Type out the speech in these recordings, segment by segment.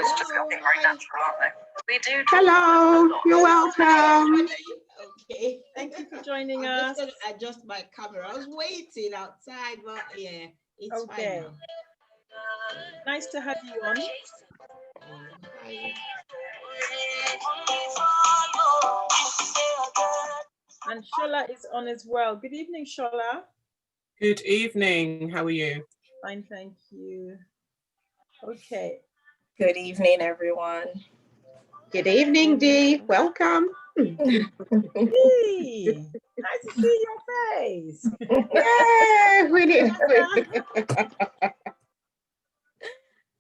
It's just something very natural, aren't they? We do. Hello, you're welcome. Okay. Thank you for joining I'm us. just going to adjust my camera. I was waiting outside, but yeah, it's Okay. fine now. Nice to have you on. Hi. And Shola is on as well. Good evening, Shola. Good evening. How are you? Fine, thank you. Okay. Good evening, everyone. Good evening, Dee. Welcome. Hey, nice to see your face. Yeah, really.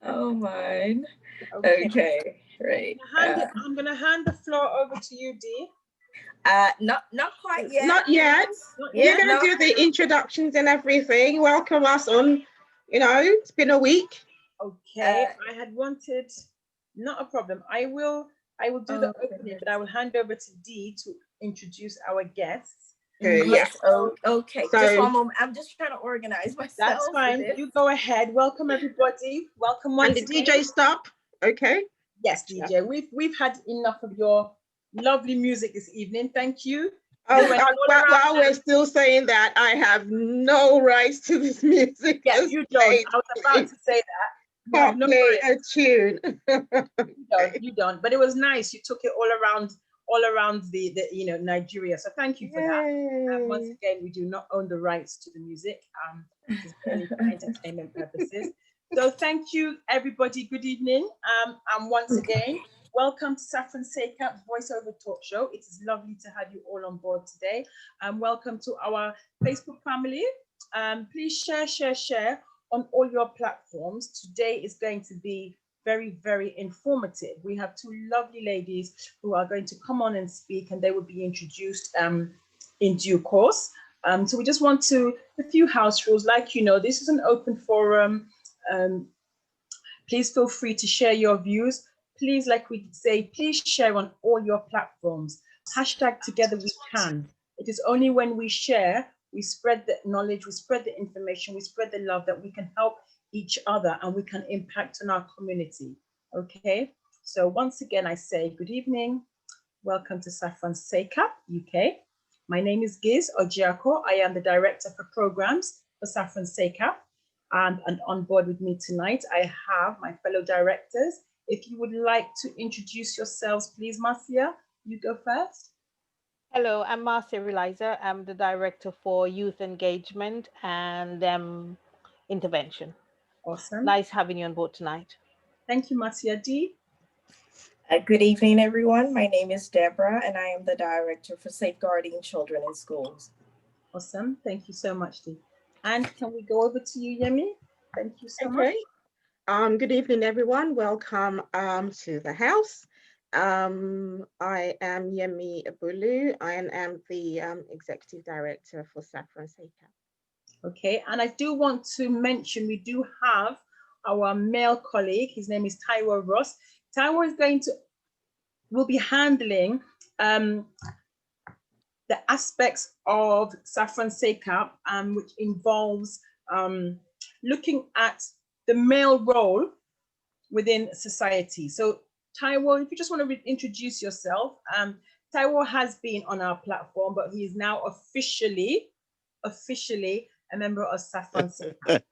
Oh my. Okay. Okay, right. I'm gonna hand the floor over to you, Dee. Not quite yet. Not yet. Not You're yet. going to do the introductions and everything. Welcome us on, it's been a week. Okay, I had wanted, not a problem. I will do the opening, but I will hand over to Dee to introduce our guests. Good. Yes. Oh, okay. So- just one moment. I'm just trying to organize myself. That's fine. You go ahead. Welcome everybody. Welcome And once the again. DJ stop. Okay. Yes, DJ. We've had enough of your lovely music this evening. Thank you. While we're still saying that, I have no rights to this music. Yes, you don't. I was about to say that. You have Can't no play right. a tune. You don't. But it was nice. You took it all around the Nigeria. So thank you for that. And once again, we do not own the rights to the music. It's only for entertainment purposes. So thank you, everybody. Good evening. And once again, welcome to Saffron Seka Voiceover Talk Show. It is lovely to have you all on board today. Welcome to our Facebook family. Please share on all your platforms. Today is going to be very, very informative. We have two lovely ladies who are going to come on and speak, and they will be introduced in due course. So we just want a few house rules. Like, this is an open forum. Please feel free to share your views. Please, like we say, please share on all your platforms. #TogetherWeCan. It is only when we share, we spread the knowledge, we spread the information, we spread the love that we can help each other and we can impact on our community. Okay, so once again, I say good evening. Welcome to Saffron Seka, UK. My name is Giz Ojiako. I am the Director for Programs for Saffron Seka. And on board with me tonight, I have my fellow directors. If you would like to introduce yourselves, please, Marcia, you go first. Hello, I'm Marcia Reliza. I'm the Director for Youth Engagement and Intervention. Awesome. Nice having you on board tonight. Thank you, Marcia. D. Good evening, everyone. My name is Deborah, and I am the Director for Safeguarding Children in Schools. Awesome. Thank you so much, Dee. And can we go over to you, Yemi? Thank you so much. Good evening, everyone. Welcome to the house. I am Yemi Abulu. I am the Executive Director for Saffron Seka. Okay, and I do want to mention we do have our male colleague. His name is Taiwo Ross. Taiwo will be handling the aspects of Saffron Seka, which involves looking at the male role within society. So Taiwo, if you just want to introduce yourself, Taiwo has been on our platform, but he is now officially a member of Saffron Seka.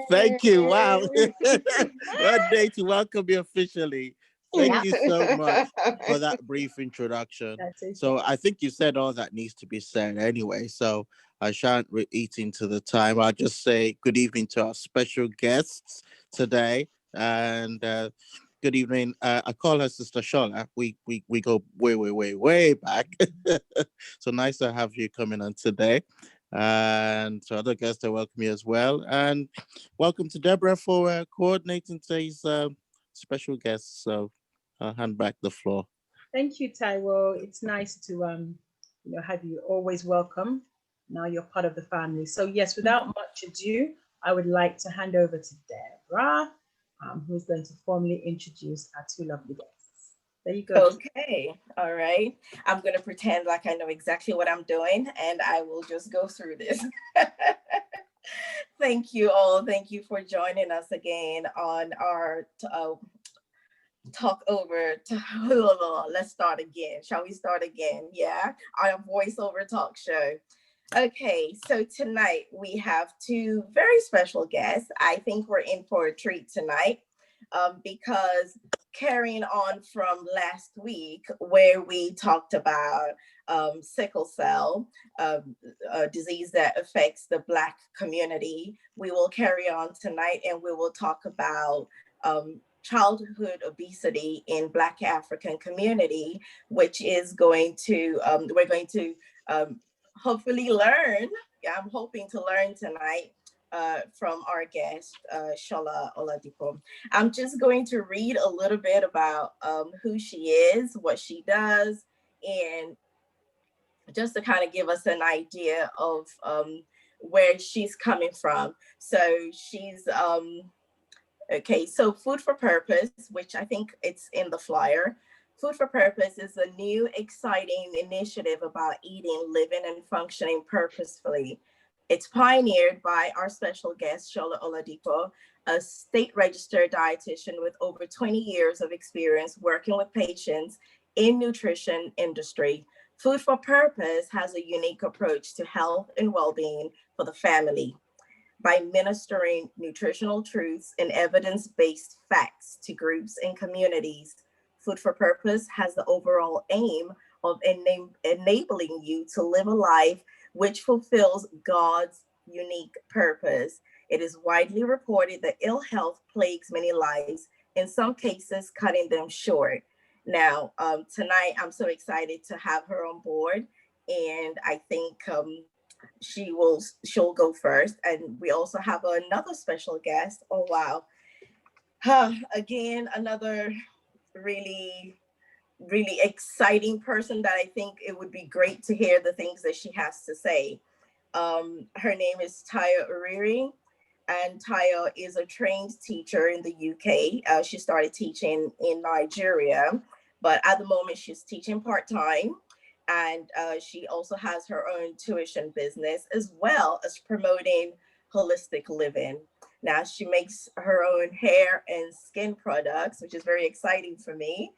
Thank you. Wow. What day to welcome you officially. Thank you so much for that brief introduction. So I think you said all that needs to be said anyway, so I shan't eat into the time. I'll just say good evening to our special guests today, and good evening. I call her Sister Shola. We go way back. So nice to have you coming on today. And to other guests, I welcome you as well. And welcome to Deborah for coordinating today's special guests. So I'll hand back the floor. Thank you, Taiwo. It's nice to have you always welcome. Now you're part of the family. So yes, without much ado, I would like to hand over to Deborah, who is going to formally introduce our two lovely guests. There you go. Okay, all right. I'm going to pretend like I know exactly what I'm doing, and I will just go through this. Thank you all. Thank you for joining us again on our talk over. Let's start again. Shall we start again? Yeah, our voiceover talk show. Okay, so tonight we have two very special guests. I think we're in for a treat tonight because carrying on from last week where we talked about sickle cell, a disease that affects the Black community, we will carry on tonight and we will talk about childhood obesity in Black African community, which is going to, we're going to hopefully learn. Yeah, I'm hoping to learn tonight from our guest, Shola Oladipo. I'm just going to read a little bit about who she is, what she does, and just to kind of give us an idea of where she's coming from. So she's, okay, so Food for Purpose, which I think it's in the flyer. Food for Purpose is a new, exciting initiative about eating, living, and functioning purposefully. It's pioneered by our special guest, Shola Oladipo, a state-registered dietitian with over 20 years of experience working with patients in nutrition industry. Food for Purpose has a unique approach to health and well-being for the family by ministering nutritional truths and evidence-based facts to groups and communities. Food for Purpose has the overall aim of enabling you to live a life which fulfills God's unique purpose. It is widely reported that ill health plagues many lives, in some cases cutting them short. Now, tonight, I'm so excited to have her on board, and I think she'll go first. And we also have another special guest. Oh, wow. Again, another really exciting person that I think it would be great to hear the things that she has to say. Her name is Taya Uriri, and Taya is a trained teacher in the UK. She started teaching in Nigeria, but at the moment she's teaching part-time. And she also has her own tuition business as well as promoting holistic living. Now she makes her own hair and skin products, which is very exciting for me.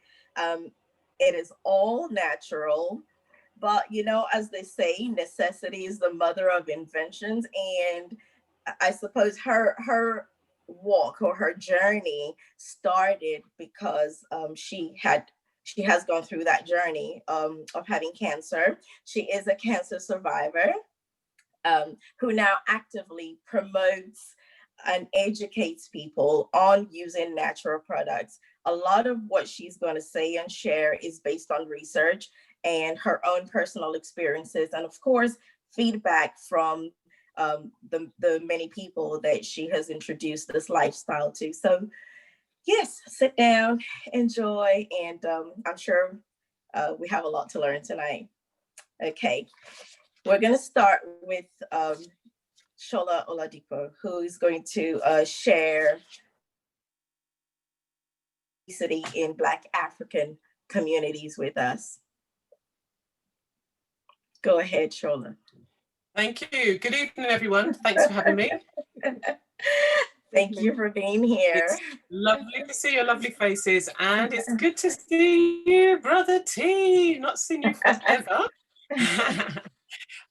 It is all natural, but as they say, necessity is the mother of inventions. And I suppose her walk or her journey started because she has gone through that journey of having cancer. She is a cancer survivor who now actively promotes and educates people on using natural products. A lot of what she's going to say and share is based on research and her own personal experiences, and of course, feedback from the many people that she has introduced this lifestyle to. So yes, sit down, enjoy, and I'm sure we have a lot to learn tonight. Okay, we're going to start with Shola Oladipo, who is going to share obesity in Black African communities with us. Go ahead, Shola. Thank you. Good evening, everyone. Thanks for having me. Thank you for being here. It's lovely to see your lovely faces, and it's good to see you, Brother T. Not seen you forever.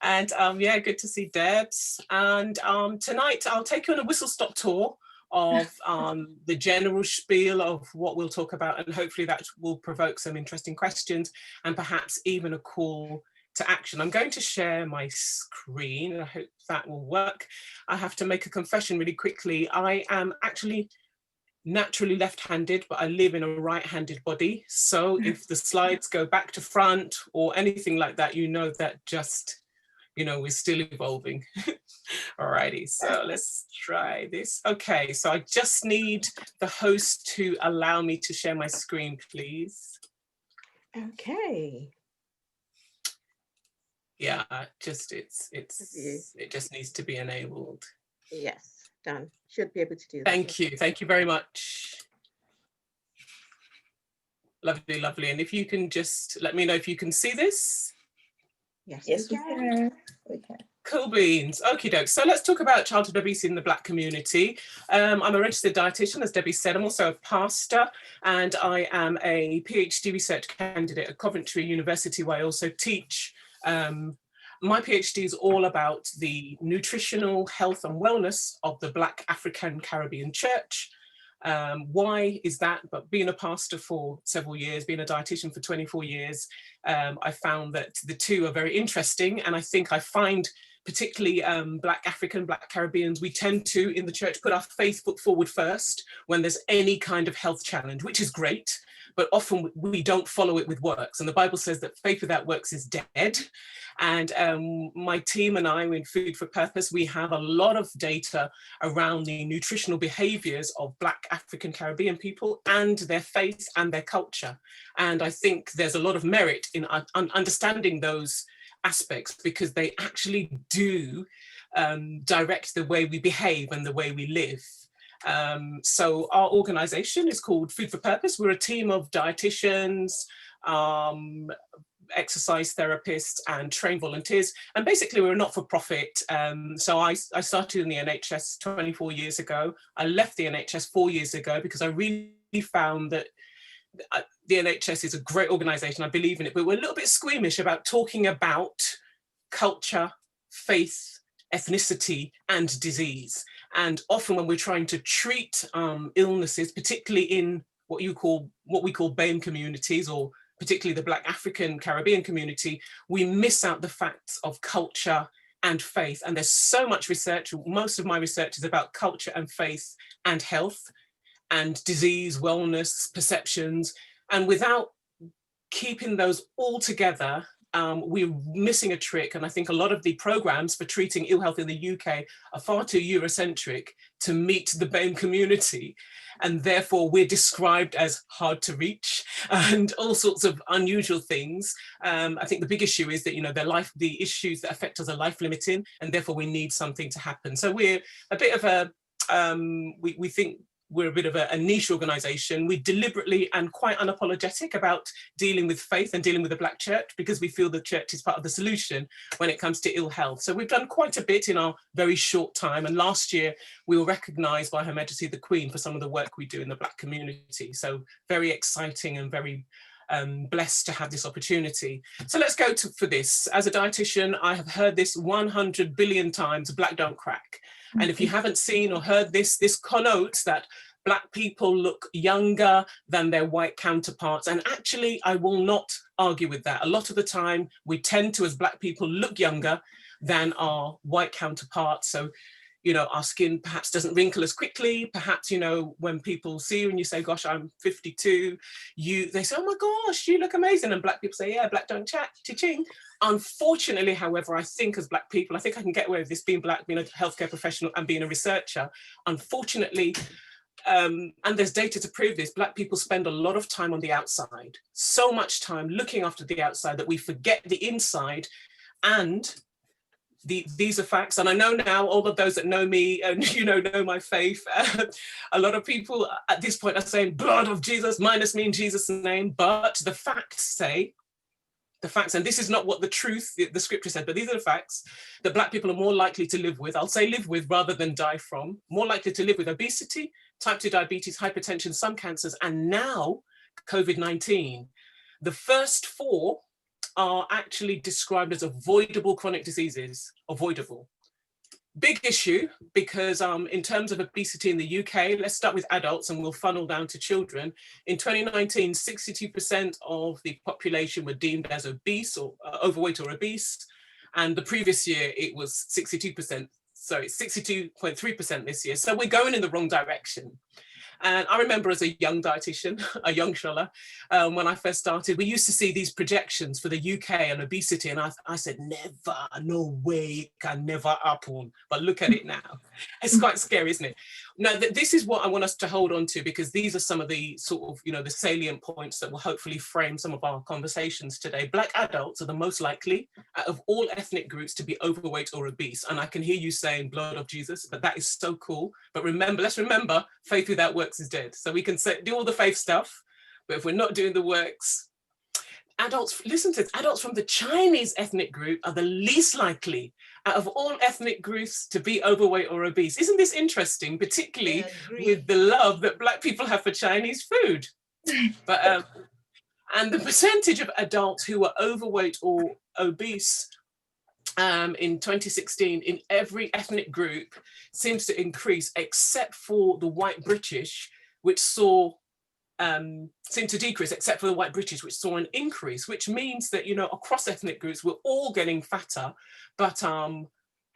And yeah, good to see Debs. And tonight I'll take you on a whistle-stop tour of the general spiel of what we'll talk about, and hopefully that will provoke some interesting questions and perhaps even a call to action. I'm going to share my screen. I hope that will work. I have to make a confession really quickly. I am actually naturally left-handed, but I live in a right-handed body. So if the slides go back to front or anything like that, that just, we're still evolving. Alrighty, so let's try this. Okay, so I just need the host to allow me to share my screen, please. Okay. Yeah, it just needs to be enabled. Yes, done. Should be able to do that. Thank you very much. Lovely, lovely. And if you can just let me know if you can see this. Yes, we can. Cool beans. Okie doke. So let's talk about childhood obesity in the Black community. I'm a registered dietitian, as Debbie said. I'm also a pastor, and I am a PhD research candidate at Coventry University, where I also teach. My PhD is all about the nutritional health and wellness of the Black African Caribbean Church. Why is that? But being a pastor for several years, being a dietitian for 24 years, I found that the two are very interesting. And I think I find particularly Black African, Black Caribbeans, we tend to, in the church, put our faith foot forward first when there's any kind of health challenge, which is great, but often we don't follow it with works. And the Bible says that faith without works is dead. And my team and I, in Food for Purpose, we have a lot of data around the nutritional behaviors of Black African Caribbean people and their faith and their culture. And I think there's a lot of merit in understanding those aspects, because they actually do direct the way we behave and the way we live. So our organization is called Food for Purpose. We're a team of dietitians, exercise therapists and trained volunteers, and basically we're a not-for-profit. So I started in the NHS 24 years ago. I left the NHS 4 years ago because I really found that the NHS is a great organisation. I believe in it, but we're a little bit squeamish about talking about culture, faith, ethnicity and disease. And often when we're trying to treat illnesses, particularly in what we call BAME communities, or particularly the Black African Caribbean community, we miss out the facts of culture and faith. And there's so much research. Most of my research is about culture and faith and health and disease, wellness, perceptions. And without keeping those all together, we're missing a trick. And I think a lot of the programs for treating ill health in the UK are far too Eurocentric to meet the BAME community. And therefore we're described as hard to reach and all sorts of unusual things. I think the big issue is that, you know, the issues that affect us are life limiting, and therefore we need something to happen. So we're a bit of a, we think we're a bit of a niche organisation. We deliberately and quite unapologetic about dealing with faith and dealing with the Black church, because we feel the church is part of the solution when it comes to ill health. So we've done quite a bit in our very short time. And last year we were recognised by Her Majesty the Queen for some of the work we do in the Black community. So very exciting and very blessed to have this opportunity. So let's go for this. As a dietitian, I have heard this 100 billion times: Black don't crack. And if you haven't seen or heard this connotes that Black people look younger than their white counterparts. And actually, I will not argue with that. A lot of the time, we tend to, as Black people, look younger than our white counterparts. So, you know, our skin perhaps doesn't wrinkle as quickly. Perhaps, you know, when people see you and you say, gosh, I'm 52, they say, oh my gosh, you look amazing. And Black people say, yeah, Black don't chat, cha-ching. Unfortunately, however, I think as Black people, I think I can get away with this, being Black, being a healthcare professional and being a researcher. Unfortunately, and there's data to prove this, Black people spend a lot of time on the outside, so much time looking after the outside that we forget the inside. And these are facts. And I know now, all of those that know me and, you know my faith, a lot of people at this point are saying, blood of Jesus, minus me in Jesus' name. But the facts say, and this is not what the truth, the scripture said, but these are the facts, that Black people are more likely to live with, I'll say live with rather than die from, more likely to live with obesity, type 2 diabetes, hypertension, some cancers, and now COVID-19. The first 4 are actually described as avoidable chronic diseases, avoidable. Big issue, because in terms of obesity in the UK, let's start with adults and we'll funnel down to children. In 2019, 62% of the population were deemed as obese or overweight or obese. And the previous year, it was 62%. So it's 62.3% this year. So we're going in the wrong direction. And I remember as a young dietitian, a young Shola, when I first started, we used to see these projections for the UK and obesity. And I said, never, no way, it can never happen. But look at it now. It's quite scary, isn't it? Now, this is what I want us to hold on to, because these are some of the sort of, you know, the salient points that will hopefully frame some of our conversations today. Black adults are the most likely out of all ethnic groups to be overweight or obese. And I can hear you saying blood of Jesus, but that is so cool. But remember, let's remember, faith without works is dead. So we can do all the faith stuff, but if we're not doing the works, adults, listen to this, adults from the Chinese ethnic group are the least likely out of all ethnic groups to be overweight or obese. Isn't this interesting, particularly with the love that Black people have for Chinese food? But and the percentage of adults who were overweight or obese in 2016 in every ethnic group seems to increase, except for the white British, which saw seemed to decrease, except for the white British, which saw an increase, which means that, you know, across ethnic groups, we're all getting fatter, but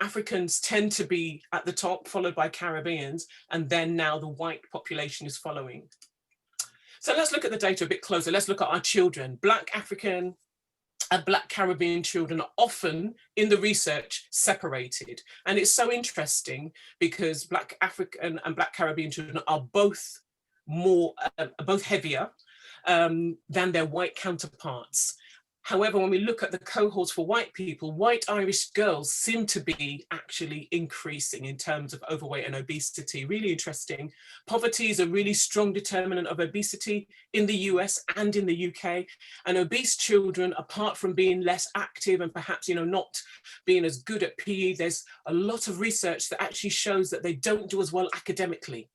Africans tend to be at the top, followed by Caribbeans, and then now the white population is following. So let's look at the data a bit closer. Let's look at our children. Black African and Black Caribbean children are often in the research separated. And it's so interesting because Black African and Black Caribbean children are both both heavier than their white counterparts. However, when we look at the cohorts for white people, white Irish girls seem to be actually increasing in terms of overweight and obesity. Really interesting. Poverty is a really strong determinant of obesity in the US and in the UK. And obese children, apart from being less active and perhaps, you know, not being as good at PE, there's a lot of research that actually shows that they don't do as well academically.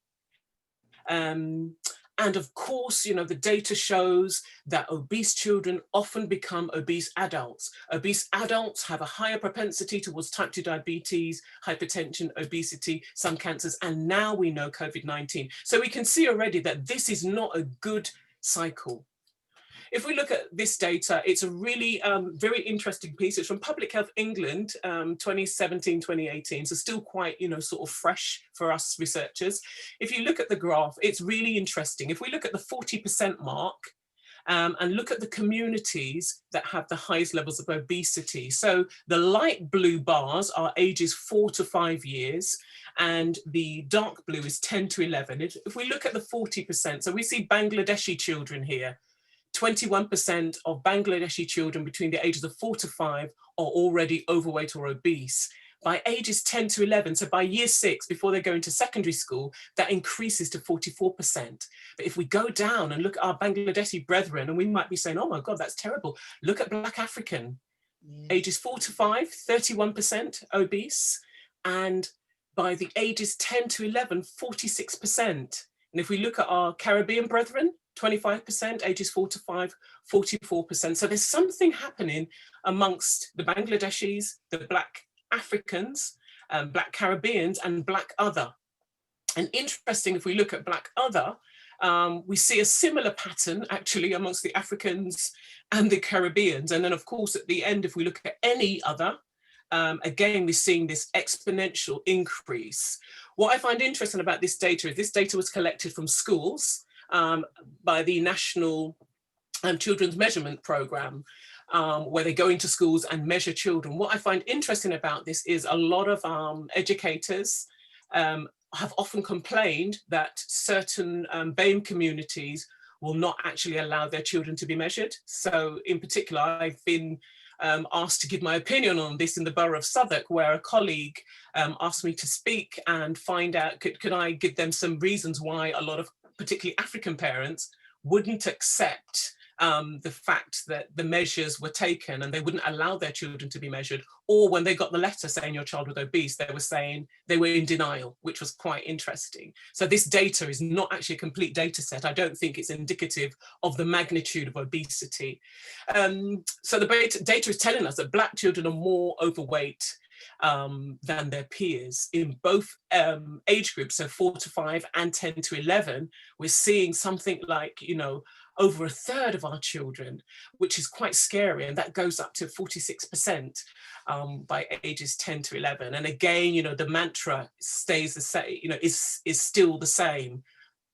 And of course, you know, the data shows that obese children often become obese adults. Obese adults have a higher propensity towards type 2 diabetes, hypertension, obesity, some cancers, and now we know COVID-19. So we can see already that this is not a good cycle. If we look at this data, it's a really very interesting piece. It's from Public Health England, 2017, 2018. So still quite, you know, sort of fresh for us researchers. If you look at the graph, it's really interesting. If we look at the 40% mark and look at the communities that have the highest levels of obesity. So the light blue bars are ages 4 to 5 years. And the dark blue is 10 to 11. If we look at the 40%, so we see Bangladeshi children here. 21% of Bangladeshi children between the ages of 4 to 5 are already overweight or obese. By ages 10 to 11, so by year 6, before they go into secondary school, that increases to 44%. But if we go down and look at our Bangladeshi brethren, and we might be saying, oh my God, that's terrible. Look at Black African, ages 4 to 5, 31% obese. And by the ages 10 to 11, 46%. And if we look at our Caribbean brethren, 25%, ages 4 to 5, 44%. So there's something happening amongst the Bangladeshis, the Black Africans, Black Caribbeans, and Black other. And interesting, if we look at Black other, we see a similar pattern actually amongst the Africans and the Caribbeans. And then of course, at the end, if we look at any other, again, we're seeing this exponential increase. What I find interesting about this data is this data was collected from schools, by the National Children's Measurement Programme, where they go into schools and measure children. What I find interesting about this is a lot of educators have often complained that certain BAME communities will not actually allow their children to be measured. So in particular, I've been asked to give my opinion on this in the borough of Southwark, where a colleague asked me to speak and find out, could I give them some reasons why a lot of particularly African parents wouldn't accept the fact that the measures were taken and they wouldn't allow their children to be measured. Or when they got the letter saying your child was obese, they were saying they were in denial, which was quite interesting. So this data is not actually a complete data set. I don't think it's indicative of the magnitude of obesity. So the data is telling us that Black children are more overweight than their peers in both age groups, so 4 to 5 and 10 to 11. We're seeing something like, you know, over a third of our children, which is quite scary, and that goes up to 46% by ages 10 to 11. And again, you know, the mantra stays the same, you know, is still the same.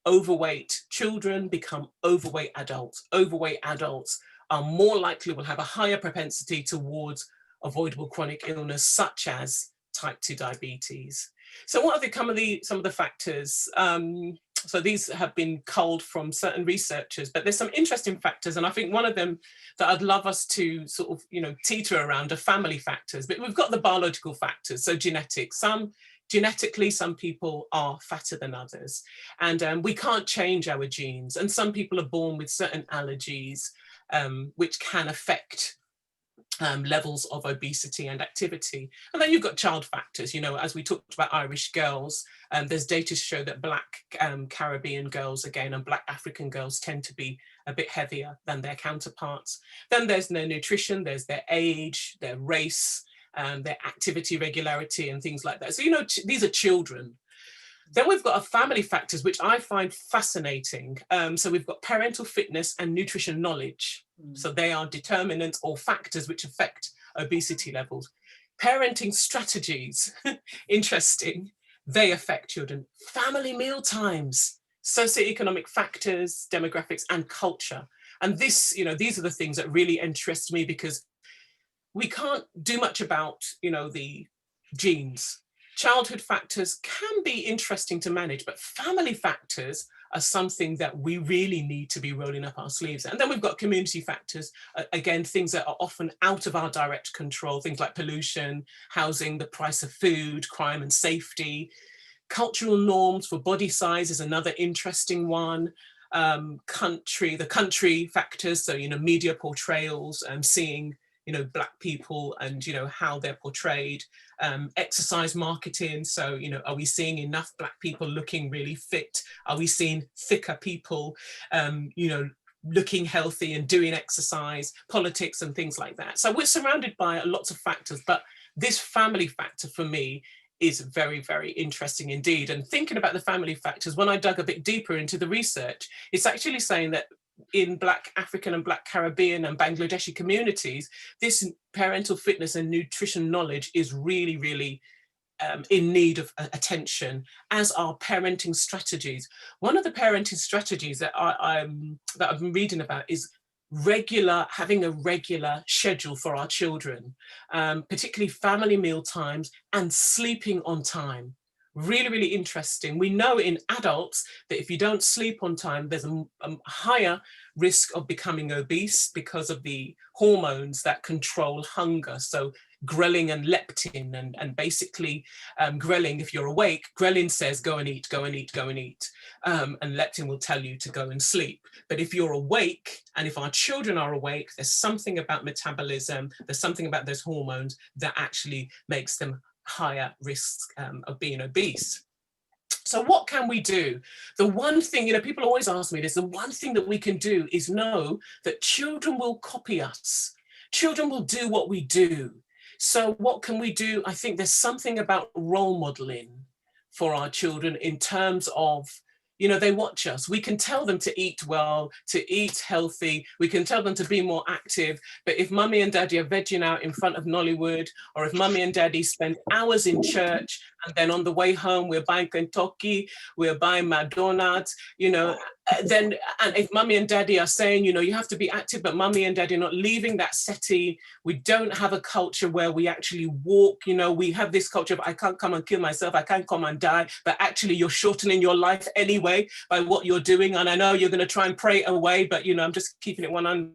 Overweight children become overweight adults. Overweight adults are more likely, will have a higher propensity towards avoidable chronic illness, such as type 2 diabetes. So what are some of the factors? So these have been culled from certain researchers, but there's some interesting factors. And I think one of them that I'd love us to sort of, you know, teeter around are family factors, but we've got the biological factors. So genetics, genetically, some people are fatter than others, and we can't change our genes. And some people are born with certain allergies, which can affect levels of obesity and activity. And then you've got child factors, you know, as we talked about Irish girls, there's data to show that Black Caribbean girls, again, and Black African girls tend to be a bit heavier than their counterparts. Then there's their nutrition, there's their age, their race, their activity regularity and things like that. So, you know, these are children. Then we've got our family factors, which I find fascinating. So we've got parental fitness and nutrition knowledge. So they are determinants or factors which affect obesity levels. Parenting strategies, interesting, they affect children. Family meal times, socioeconomic factors, demographics, and culture. And this, you know, these are the things that really interest me, because we can't do much about, you know, the genes. Childhood factors can be interesting to manage, but family factors are something that we really need to be rolling up our sleeves. And then we've got community factors, again, things that are often out of our direct control, things like pollution, housing, the price of food, crime and safety. Cultural norms for body size is another interesting one. The country factors, so, you know, media portrayals, seeing, you know, Black people and, you know, how they're portrayed. Exercise marketing, so, you know, are we seeing enough Black people looking really fit? Are we seeing thicker people, you know, looking healthy and doing exercise? Politics and things like that. So we're surrounded by lots of factors, but this family factor for me is very, very interesting indeed. And thinking about the family factors, when I dug a bit deeper into the research, it's actually saying that in Black African and Black Caribbean and Bangladeshi communities, this parental fitness and nutrition knowledge is really, really in need of attention, as are parenting strategies. One of the parenting strategies that I've been reading about is having a regular schedule for our children, particularly family meal times and sleeping on time. Really, really interesting. We know in adults that if you don't sleep on time, there's a higher risk of becoming obese because of the hormones that control hunger. So ghrelin and leptin, and basically ghrelin, if you're awake, ghrelin says go and eat, go and eat, go and eat. And leptin will tell you to go and sleep. But if you're awake, and if our children are awake, there's something about metabolism, there's something about those hormones that actually makes them higher risk of being obese. So what can we do? The one thing, you know, people always ask me this, the one thing that we can do is know that children will copy us. Children will do what we do. So what can we do? I think there's something about role modeling for our children in terms of, you know, they watch us. We can tell them to eat well, to eat healthy. We can tell them to be more active. But if mummy and daddy are vegging out in front of Nollywood, or if mummy and daddy spend hours in church and then on the way home we're buying Kentucky, we're buying McDonald's, you know, then, and if mummy and daddy are saying, you know, you have to be active, but mummy and daddy are not leaving that settee, we don't have a culture where we actually walk, you know, we have this culture of I can't come and kill myself, I can't come and die, but actually you're shortening your life anyway by what you're doing. And I know you're going to try and pray it away, but, you know, I'm just keeping it 100.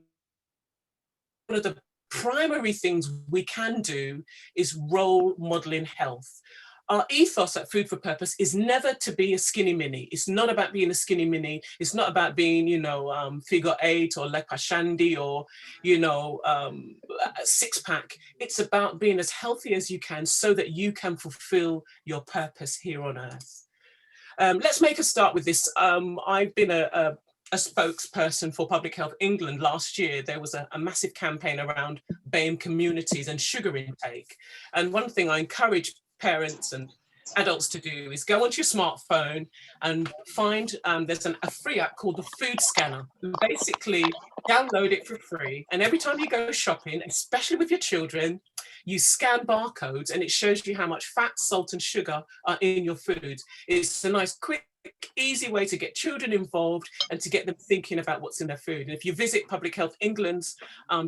One of the primary things we can do is role modeling health. Our ethos at Food for Purpose is never to be a skinny mini. It's not about being a skinny mini. It's not about being, you know, figure 8 or lepa shandy or, you know, a six pack. It's about being as healthy as you can so that you can fulfill your purpose here on earth. Let's make a start with this. I've been a spokesperson for Public Health England last year. There was a massive campaign around BAME communities and sugar intake. And one thing I encourage parents and adults to do is go onto your smartphone and find, there's a free app called the Food Scanner. You basically download it for free. And every time you go shopping, especially with your children, you scan barcodes and it shows you how much fat, salt and sugar are in your food. It's a nice, quick, easy way to get children involved and to get them thinking about what's in their food. And if you visit Public Health England's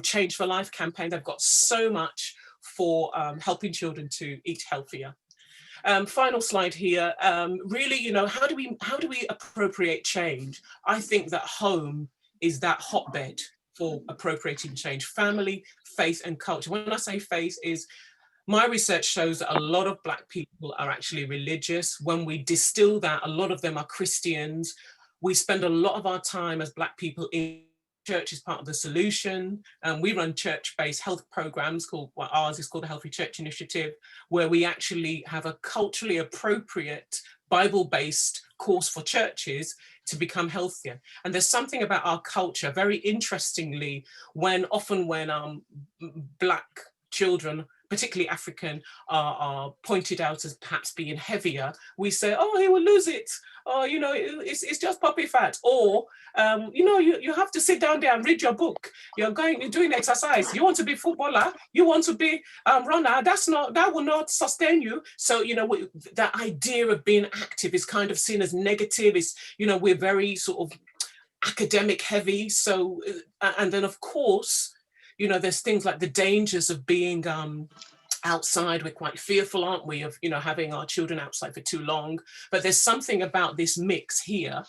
Change for Life campaign, they've got so much for helping children to eat healthier. Final slide here. Really, you know, how do we appropriate change? I think that home is that hotbed for appropriating change. Family, faith, and culture. When I say faith, is my research shows that a lot of Black people are actually religious. When we distill that, a lot of them are Christians. We spend a lot of our time as Black people in church is part of the solution. We run church-based health programs called, well, ours is called the Healthy Church Initiative, where we actually have a culturally appropriate Bible-based course for churches to become healthier. And there's something about our culture, very interestingly, often when Black children, particularly African, are pointed out as perhaps being heavier, we say, oh, he will lose it. Or, you know, it's just puppy fat. Or, you know, you have to sit down there and read your book. You're doing exercise. You want to be footballer. You want to be runner. That will not sustain you. So, you know, that idea of being active is kind of seen as negative. It's, you know, we're very sort of academic heavy. So, and then of course, you know, there's things like the dangers of being outside. We're quite fearful, aren't we, of, you know, having our children outside for too long. But there's something about this mix here,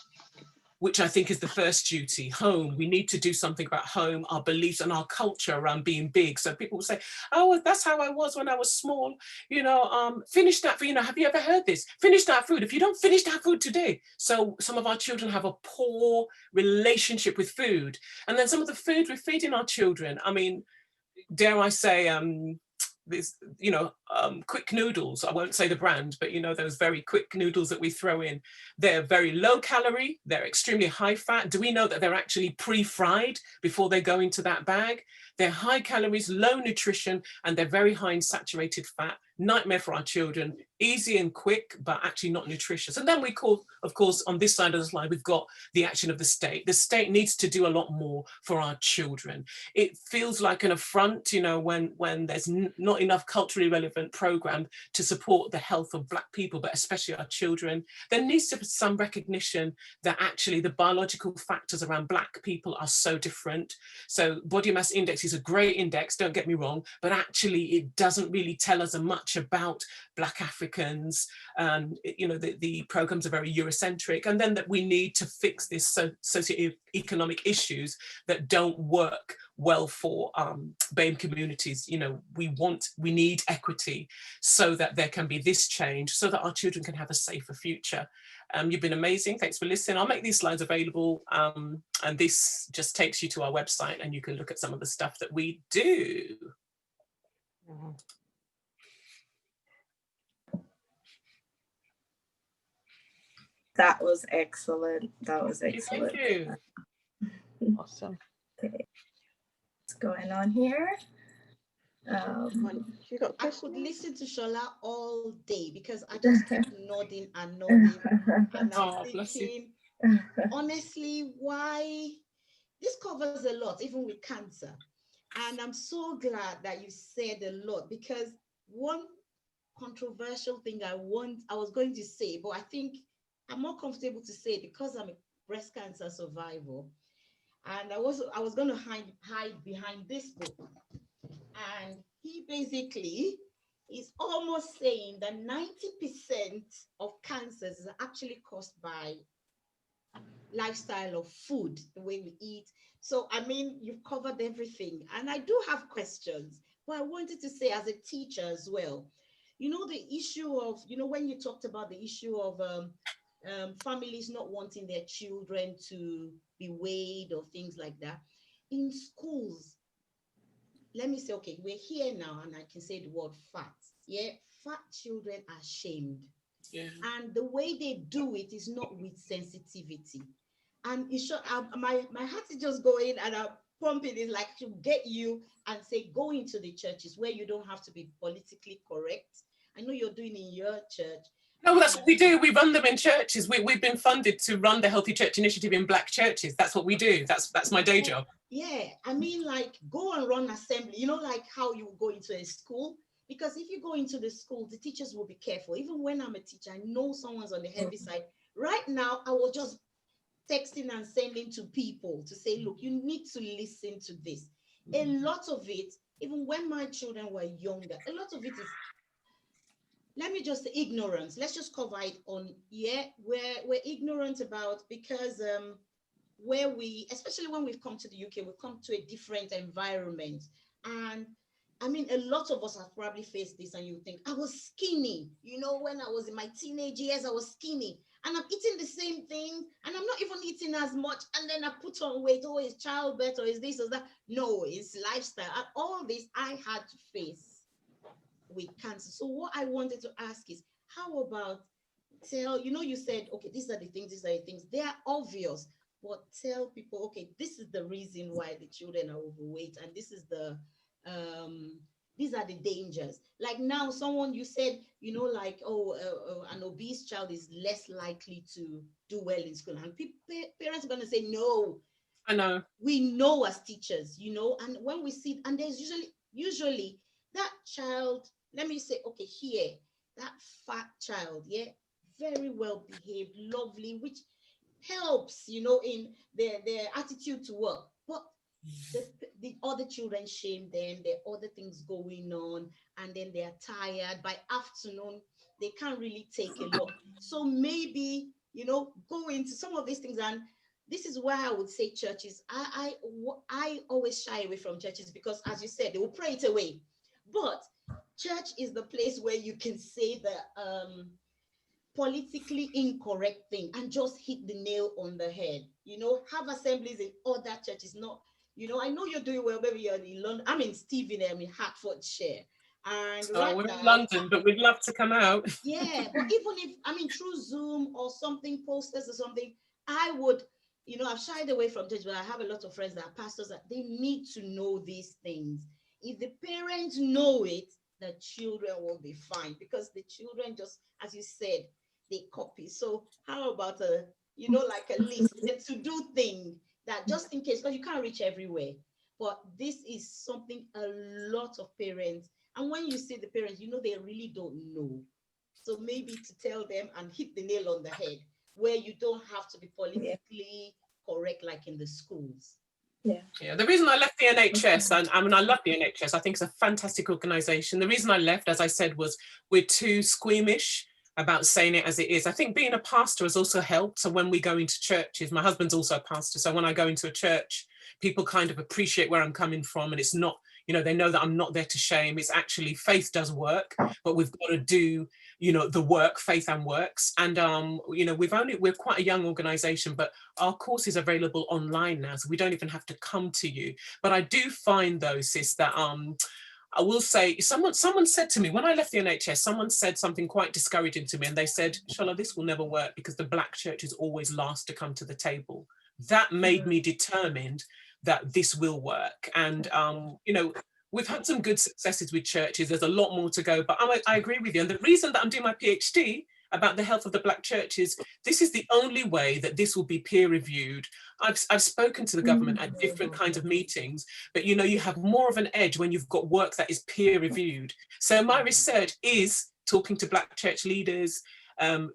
which I think is the first duty, home. We need to do something about home, our beliefs and our culture around being big. So people will say, oh, that's how I was when I was small. You know, finish that food. You know, have you ever heard this? Finish that food. If you don't finish that food today. So some of our children have a poor relationship with food. And then some of the food we're feeding our children, I mean, dare I say, this, you know, quick noodles, I won't say the brand, but you know, those very quick noodles that we throw in, they're very low calorie, they're extremely high fat. Do we know that they're actually pre-fried before they go into that bag? They're high calories, low nutrition, and they're very high in saturated fat. Nightmare for our children, easy and quick, but actually not nutritious. And then we call, of course, on this side of the slide, we've got the action of the state. The state needs to do a lot more for our children. It feels like an affront, you know, when there's not enough culturally relevant program to support the health of Black people, but especially our children. There needs to be some recognition that actually the biological factors around Black people are so different. So body mass index is a great index, don't get me wrong, but actually it doesn't really tell us much about Black Africans. You know, the programs are very Eurocentric, and then that we need to fix this socioeconomic issues that don't work well for BAME communities. You know, we need equity so that there can be this change, so that our children can have a safer future. You've been amazing. Thanks for listening. I'll make these slides available, and this just takes you to our website, and you can look at some of the stuff that we do. That was excellent. That was excellent. Thank you. Awesome. Okay. What's going on here? I could listen to Shola all day because I just keep nodding and nodding. And I'm thinking, honestly, why? This covers a lot, even with cancer. And I'm so glad that you said a lot, because one controversial thing I was going to say, but I think I'm more comfortable to say because I'm a breast cancer survivor. And I was going to hide behind this book. And he basically is almost saying that 90% of cancers is actually caused by lifestyle of food, the way we eat. So, I mean, you've covered everything. And I do have questions, but I wanted to say as a teacher as well, you know, the issue of, you know, when you talked about the issue of families not wanting their children to be weighed or things like that. In schools, let me say, okay, we're here now and I can say the word fat. Yeah, fat children are shamed. Yeah. And the way they do it is not with sensitivity. And it's sure, my heart is just going and I'm pumping it like to get you and say, go into the churches where you don't have to be politically correct. I know you're doing in your church. No, that's what we do. We run them in churches. We've been funded to run the Healthy Church Initiative in Black churches. That's what we do. That's my day job. Yeah, I mean, like, go and run assembly, you know, like how you go into a school. Because if you go into the school, the teachers will be careful. Even when I'm a teacher, I know someone's on the heavy side. Right now, I was just texting and sending to people to say, look, you need to listen to this. A lot of it, even when my children were younger, a lot of it is, let me just say, ignorance. Let's just cover it on, yeah, we're ignorant about, because where we, especially when we've come to the UK, we've come to a different environment. And I mean, a lot of us have probably faced this, and you think, I was skinny. You know, when I was in my teenage years, I was skinny. And I'm eating the same thing, and I'm not even eating as much. And then I put on weight. Oh, it's childbirth, or is this or that? No, it's lifestyle. And all this I had to face with cancer. So what I wanted to ask is, how about you said, okay, these are the things. They are obvious, but tell people, okay, this is the reason why the children are overweight, and this is these are the dangers. Like now, someone you said, like, an obese child is less likely to do well in school, and parents are going to say, no, I know. We know as teachers, and when we see, and there's usually that child, let me say, okay, here, that fat child, yeah, very well behaved, lovely, which helps, in their attitude to work. But the other children shame them, there are other things going on, and then they're tired. By afternoon, they can't really take a lot. So maybe, go into some of these things. And this is why I would say churches, I always shy away from churches, because as you said, they will pray it away. But church is the place where you can say the politically incorrect thing and just hit the nail on the head. Have assemblies in other churches. Not, I know you're doing well, maybe you're in London. I'm in Stevenham, I'm in Hertfordshire. And we're in London, but we'd love to come out. Yeah, but even if, through Zoom or something, posters or something, I would, I've shied away from church, but I have a lot of friends that are pastors, that they need to know these things. If the parents know it, the children will be fine, because the children just, as you said, they copy. So how about like a list, a to-do thing, that just in case, because you can't reach everywhere. But this is something a lot of parents, and when you see the parents, they really don't know. So maybe to tell them and hit the nail on the head, where you don't have to be politically correct like in the schools. Yeah. The reason I left the NHS, and I love the NHS, I think it's a fantastic organisation. The reason I left, as I said, was we're too squeamish about saying it as it is. I think being a pastor has also helped. So when we go into churches, my husband's also a pastor, so when I go into a church, people kind of appreciate where I'm coming from, and it's not, they know that I'm not there to shame. It's actually, faith does work, but we've got to do, the work, faith and works. And, we're quite a young organisation, but our course is available online now, so we don't even have to come to you. But I do find though, sis, that I will say, someone said to me, when I left the NHS, someone said something quite discouraging to me, and they said, Shola, this will never work, because the black church is always last to come to the table. That made me determined that this will work. And, we've had some good successes with churches. There's a lot more to go, but I agree with you. And the reason that I'm doing my PhD about the health of the black church is, this is the only way that this will be peer reviewed. I've spoken to the government at different kinds of meetings, but you have more of an edge when you've got work that is peer reviewed. So my research is talking to black church leaders,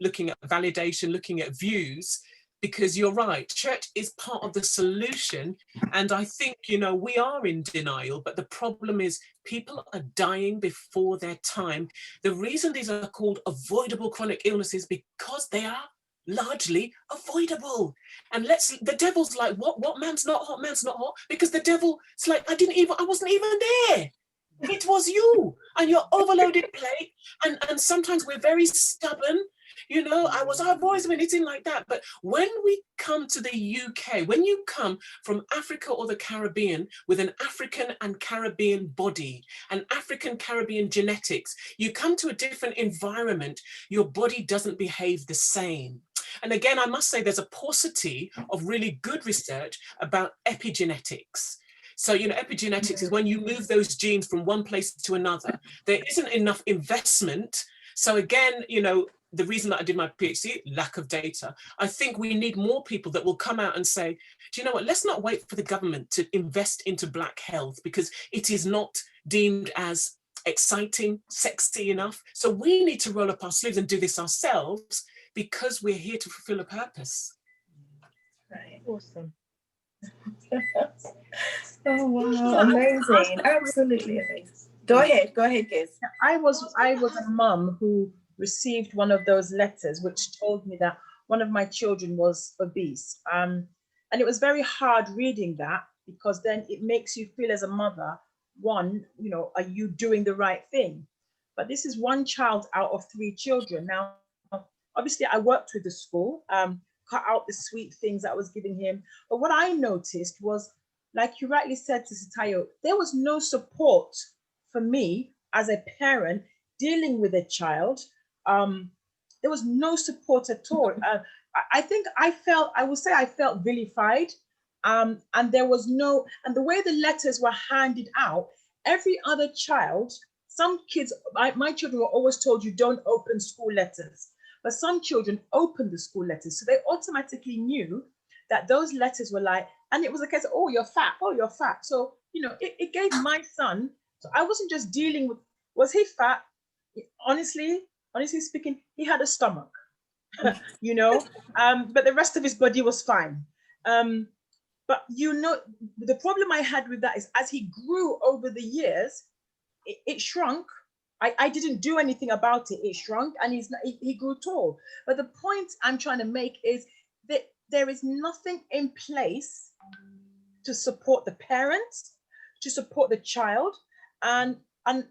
looking at validation, looking at views, because you're right, church is part of the solution. And I think, we are in denial, but the problem is people are dying before their time. The reason these are called avoidable chronic illnesses, because they are largely avoidable. And the devil's like, what man's not hot, man's not hot, because the devil, it's like, I wasn't even there. It was you and your overloaded plate. And sometimes we're very stubborn. I've always been eating like that. But when we come to the UK, when you come from Africa or the Caribbean with an African and Caribbean body, and African Caribbean genetics, you come to a different environment, your body doesn't behave the same. And again, I must say there's a paucity of really good research about epigenetics. So, epigenetics is when you move those genes from one place to another. There isn't enough investment. So again, the reason that I did my PhD, lack of data. I think we need more people that will come out and say, do you know what, let's not wait for the government to invest into black health, because it is not deemed as exciting, sexy enough. So we need to roll up our sleeves and do this ourselves, because we're here to fulfill a purpose. Right. Awesome. Oh wow, amazing. Absolutely amazing. Go ahead, Giz. I was a mum who received one of those letters which told me that one of my children was obese. And it was very hard reading that, because then it makes you feel as a mother, one, you know, are you doing the right thing? But this is one child out of 3 children. Now, obviously, I worked with the school, cut out the sweet things that I was giving him. But what I noticed was, like you rightly said, Sister Tayo, there was no support for me as a parent dealing with a child. There was no support at all. I think I would say I felt vilified. And there was no, and the way the letters were handed out, every other child, some kids, my children were always told, you don't open school letters. But some children opened the school letters. So they automatically knew that those letters were like, and it was a case of, oh, you're fat, oh, you're fat. So, you know, it gave my son, so I wasn't just dealing with, was he fat? Honestly speaking, he had a stomach, you know, but the rest of his body was fine. But you know, the problem I had with that is as he grew over the years, it shrunk. I didn't do anything about it. It shrunk and he grew tall. But the point I'm trying to make is that there is nothing in place to support the parents, to support the child, and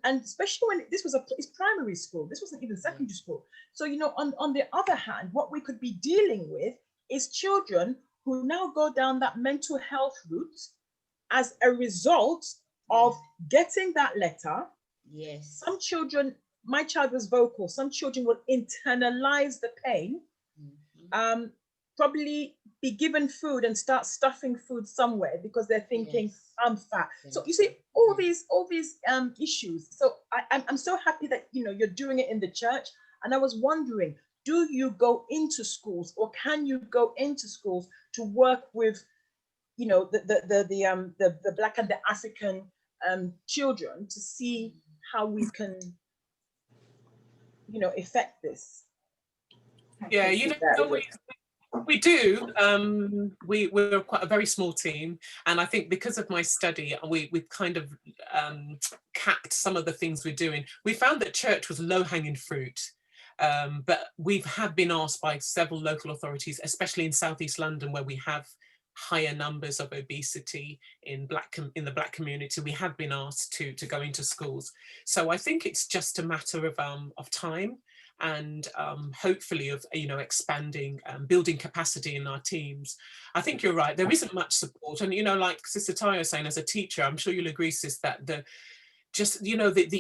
especially when this was it's primary school. This wasn't even secondary school. So, you know, on the other hand, what we could be dealing with is children who now go down that mental health route as a result of getting that letter. Yes. Some children, my child was vocal, some children will internalize the pain, probably be given food and start stuffing food somewhere because they're thinking, yes, I'm fat. Yes. So you see all these issues. So I'm so happy that, you know, you're doing it in the church. And I was wondering, do you go into schools, or can you go into schools to work with, you know, the Black and the African children to see how we can, you know, affect this? Yeah, you know, we do. We're quite a very small team, and I think because of my study, we've kind of capped some of the things we're doing. We found that church was low-hanging fruit, but we have been asked by several local authorities, especially in Southeast London, where we have higher numbers of obesity in the Black community. We have been asked to go into schools. So I think it's just a matter of time, and hopefully of, you know, expanding, building capacity in our teams. I think you're right, there isn't much support. And, you know, like Sister Tayo was saying, as a teacher, I'm sure you'll agree, Sis, that the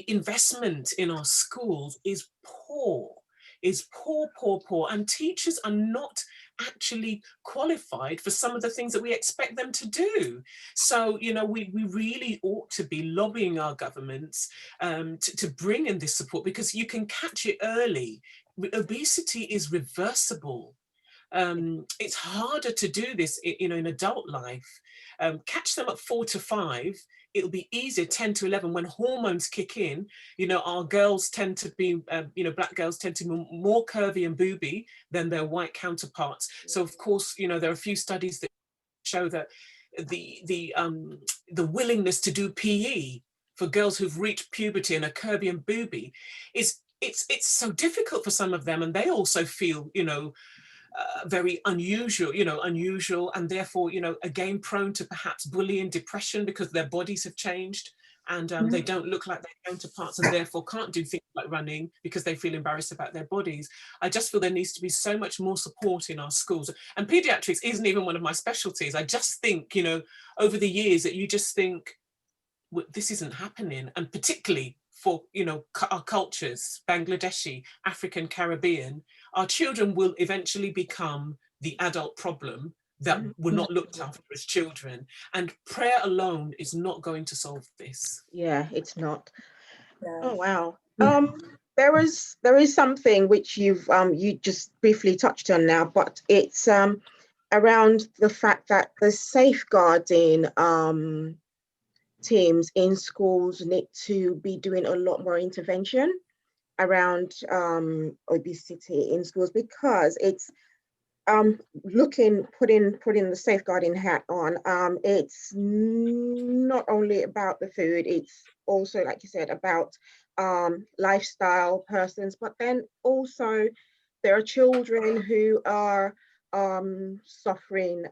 investment in our schools is poor, poor, and teachers are not actually qualified for some of the things that we expect them to do. So, you know, we really ought to be lobbying our governments to bring in this support, because you can catch it early. Obesity is reversible. It's harder to do this, you know, in adult life. Catch them at 4 to 5. It'll be easier 10 to 11 when hormones kick in. You know, our girls tend to be, you know, Black girls tend to be more curvy and booby than their white counterparts. So of course, you know, there are a few studies that show that the willingness to do PE for girls who've reached puberty and are curvy and booby it's so difficult for some of them, and they also feel, you know, very unusual, and therefore, you know, again, prone to perhaps bullying, depression, because their bodies have changed, and they don't look like their counterparts, and therefore can't do things like running because they feel embarrassed about their bodies. I just feel there needs to be so much more support in our schools. And pediatrics isn't even one of my specialties. I just think, you know, over the years that you just think, well, this isn't happening, and particularly for, you know, our cultures, Bangladeshi, African, Caribbean, our children will eventually become the adult problem that were not looked after as children. And prayer alone is not going to solve this. Yeah, it's not. Yeah. Oh, wow. There is something which you just briefly touched on now, but it's around the fact that the safeguarding teams in schools need to be doing a lot more intervention around obesity in schools, because it's putting the safeguarding hat on. It's not only about the food, it's also, like you said, about lifestyle persons, but then also there are children who are suffering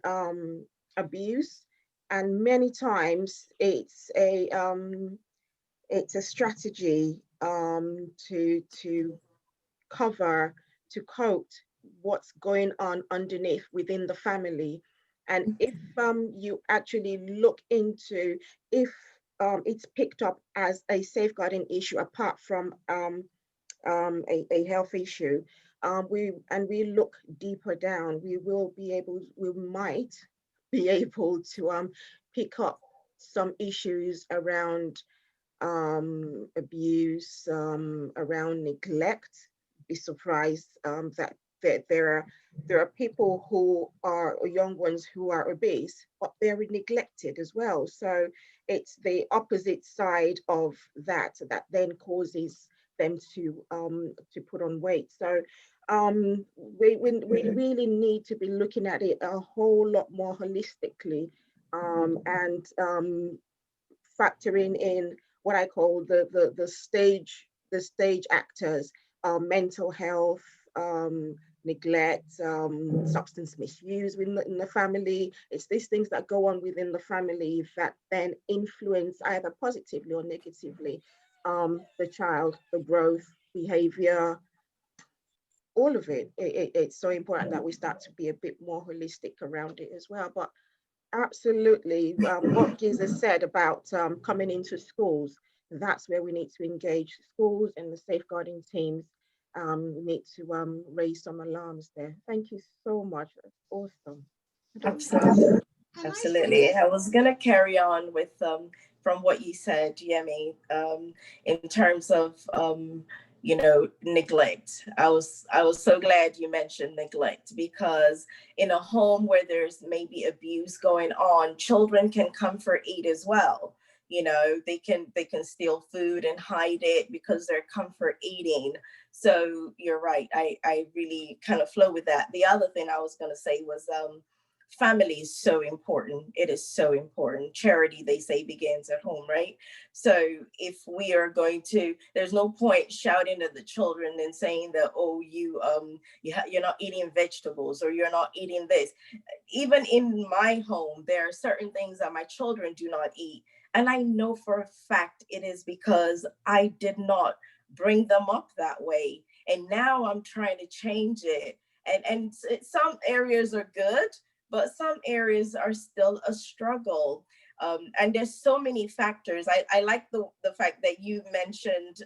abuse and many times it's a strategy to cover, to coat what's going on underneath within the family. And if you actually look into if it's picked up as a safeguarding issue apart from a health issue, we look deeper down, we might be able to pick up some issues around abuse, around neglect. Be surprised that there are people who are or young ones who are obese, but they're neglected as well. So it's the opposite side of that that then causes them to put on weight. So we really need to be looking at it a whole lot more holistically, and factoring in what I call the stage actors, mental health, neglect, substance misuse in the family. It's these things that go on within the family that then influence either positively or negatively the child, the growth, behavior, all of it. It's so important that we start to be a bit more holistic around it as well. But absolutely, what Giza said about coming into schools, that's where we need to engage schools and the safeguarding teams. We need to raise some alarms there. Thank you so much. That's awesome. Absolutely. Absolutely. I was going to carry on with from what you said, Yemi, in terms of neglect. I was so glad you mentioned neglect, because in a home where there's maybe abuse going on, children can comfort eat as well. They can steal food and hide it because they're comfort eating. So you're right. I really kind of flow with that. The other thing I was going to say was family is so important. It is so important. Charity, they say, begins at home, right? So if we are going to, there's no point shouting at the children and saying that, oh, you're not eating vegetables, or you're not eating this. Even in my home, there are certain things that my children do not eat. And I know for a fact it is because I did not bring them up that way. And now I'm trying to change it. And some areas are good, but some areas are still a struggle. And there's so many factors. I like the fact that you mentioned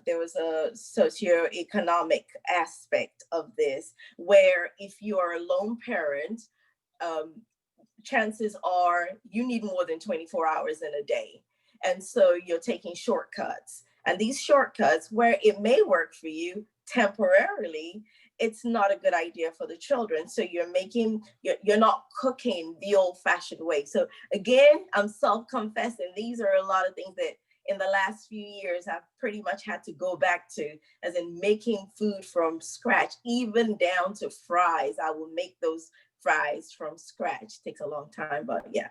there was a socioeconomic aspect of this, where if you are a lone parent, chances are you need more than 24 hours in a day. And so you're taking shortcuts. And these shortcuts, where it may work for you temporarily, it's not a good idea for the children. So you're not cooking the old-fashioned way. So again, I'm self-confessing, these are a lot of things that in the last few years I've pretty much had to go back to, as in making food from scratch, even down to fries. I will make those fries from scratch. Takes a long time, but yeah,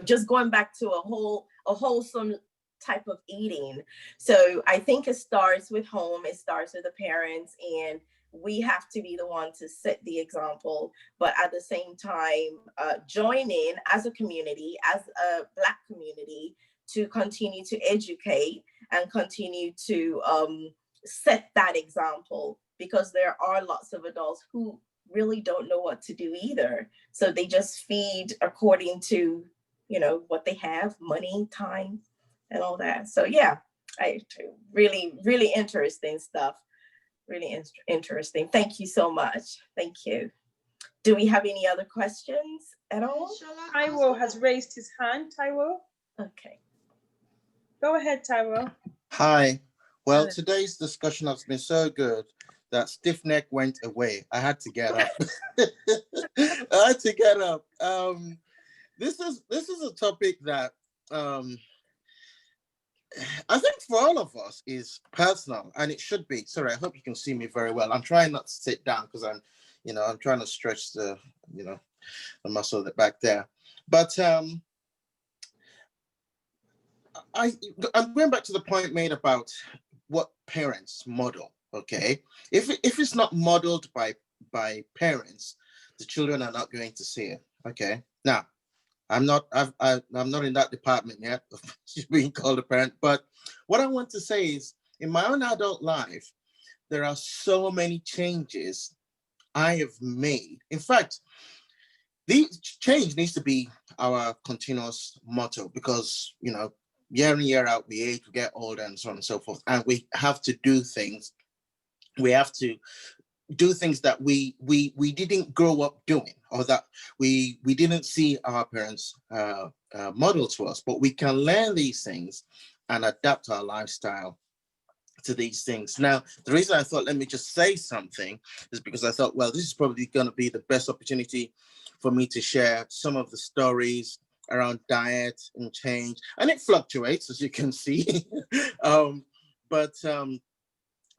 just going back to a wholesome type of eating. So I think it starts with home, it starts with the parents, and we have to be the one to set the example, but at the same time, join in as a community, as a Black community, to continue to educate and continue to set that example, because there are lots of adults who really don't know what to do either. So they just feed according to, what they have, money, time, and all that. So yeah, really, really interesting stuff. Really interesting. Thank you so much. Thank you. Do we have any other questions at all? Taiwo has raised his hand. Taiwo? Okay. Go ahead, Taiwo. Hi. Well, today's discussion has been so good that stiff neck went away. I had to get up. I had to get up. This is a topic that I think for all of us is personal, and it should be. Sorry, I hope you can see me very well. I'm trying not to sit down because I'm trying to stretch the muscle back there. But I'm going back to the point made about what parents model. Okay, if it's not modeled by parents, the children are not going to see it. Okay, Now, I'm not in that department yet of being called a parent, but what I want to say is, in my own adult life, there are so many changes I have made. In fact, the change needs to be our continuous motto, because, year in, year out, we age, we get older, and so on and so forth. And we have to do things. We have to do things that we didn't grow up doing, or that we didn't see our parents model to us. But we can learn these things and adapt our lifestyle to these things. Now, the reason I thought, let me just say something, is because I thought, well, this is probably going to be the best opportunity for me to share some of the stories around diet and change. And it fluctuates, as you can see. But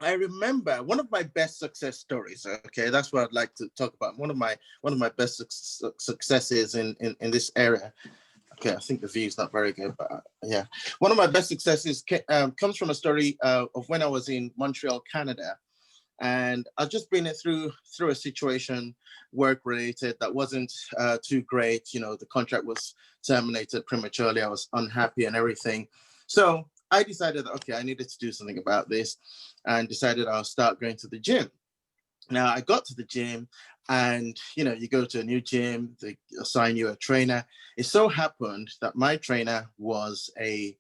I remember one of my best success stories. Okay, that's what I'd like to talk about. One of my best successes in this area. Okay, I think the view is not very good, but yeah. One of my best successes comes from a story of when I was in Montreal, Canada. And I've just been through a situation, work-related, that wasn't too great. The contract was terminated prematurely. I was unhappy and everything. So I decided, okay, I needed to do something about this, and decided I'll start going to the gym. Now, I got to the gym, and, you go to a new gym, they assign you a trainer. It so happened that my trainer was a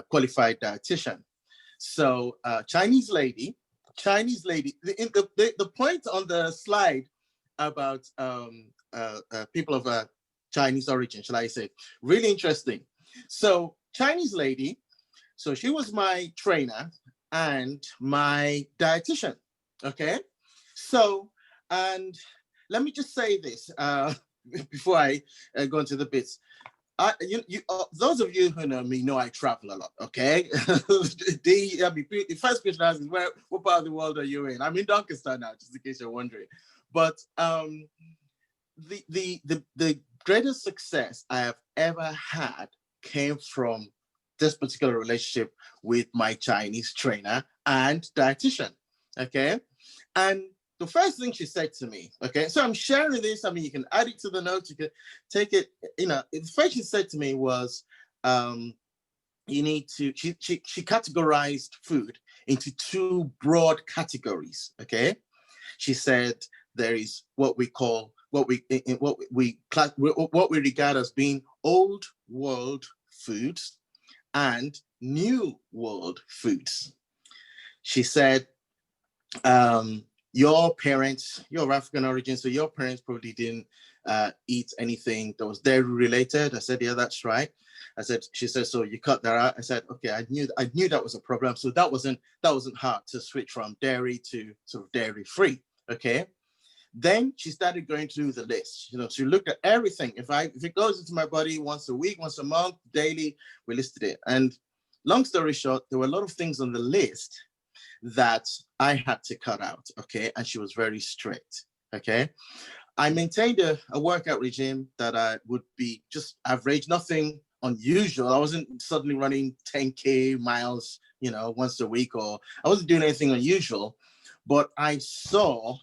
qualified dietitian. So Chinese lady, the point on the slide about people of Chinese origin, shall I say, really interesting. So Chinese lady, so she was my trainer and my dietitian, okay? So, and let me just say this before I go into the bits. Those of you who know me know I travel a lot, okay? The first question I ask is, what part of the world are you in? I'm in Doncaster now, just in case you're wondering. But the greatest success I have ever had came from this particular relationship with my Chinese trainer and dietitian, okay? And the first thing she said to me, okay, so I'm sharing this. I mean, you can add it to the notes, you can take it, the first she said to me was, you need to, she categorized food into two broad categories, okay? She said there is what we regard as being old world foods and new world foods. She said, your parents, you're of African origin, so your parents probably didn't eat anything that was dairy related. I said, yeah, that's right. She said, so you cut that out. I said, okay, I knew that was a problem. So that wasn't hard to switch from dairy to sort of dairy free. Okay. Then she started going through the list. She looked at everything. If it goes into my body once a week, once a month, daily, we listed it. And long story short, there were a lot of things on the list that I had to cut out, okay? And she was very strict, okay? I maintained a workout regime that I would be just average, nothing unusual. I wasn't suddenly running 10K miles, once a week, or I wasn't doing anything unusual, but I saw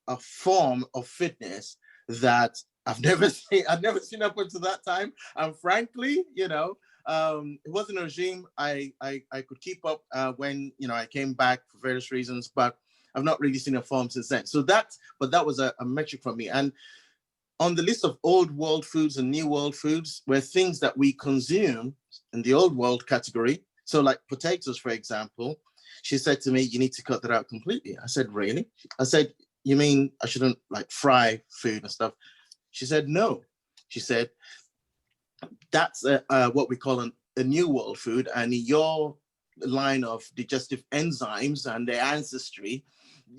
a form of fitness that I've never seen up until that time. And frankly, it wasn't a regime I could keep up when I came back for various reasons, but I've not really seen a form since then. So that was a metric for me. And on the list of old world foods and new world foods were things that we consume in the old world category. So like potatoes, for example, she said to me, you need to cut that out completely. I said, really? I said, you mean I shouldn't like fry food and stuff? She said, no. She said, that's what we call a new world food, and your line of digestive enzymes and their ancestry,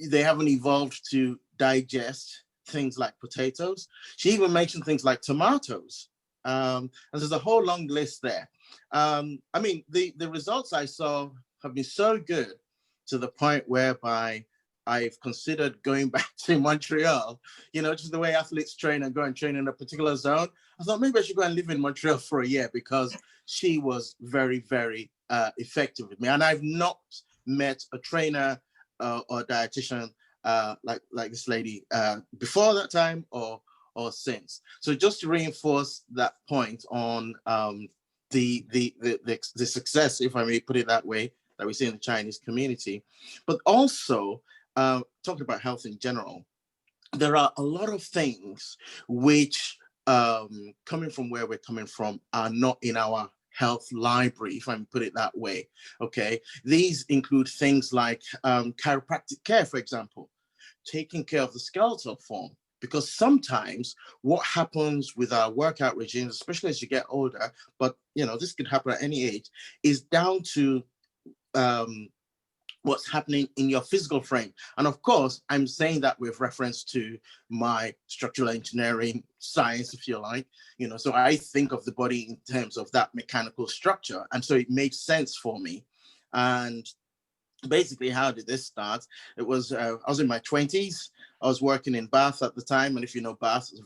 they haven't evolved to digest things like potatoes. She even mentioned things like tomatoes, and there's a whole long list there. I mean, the results I saw have been so good to the point whereby I've considered going back to Montreal, just the way athletes train and go and train in a particular zone. I thought maybe I should go and live in Montreal for a year, because she was very, very effective with me. And I've not met a trainer or dietitian like this lady before that time or or since. So just to reinforce that point on the success, if I may put it that way, that we see in the Chinese community, but also talking about health in general, there are a lot of things which, coming from where we're coming from, are not in our health library, if I can put it that way. Okay, these include things like chiropractic care, for example, taking care of the skeletal form. Because sometimes what happens with our workout regimes, especially as you get older, but this could happen at any age, is down to what's happening in your physical frame. And of course, I'm saying that with reference to my structural engineering science, if you like, so I think of the body in terms of that mechanical structure. And so it makes sense for me. And basically, how did this start? It was, I was in my 20s. I was working in Bath at the time. And if you know Bath, it's a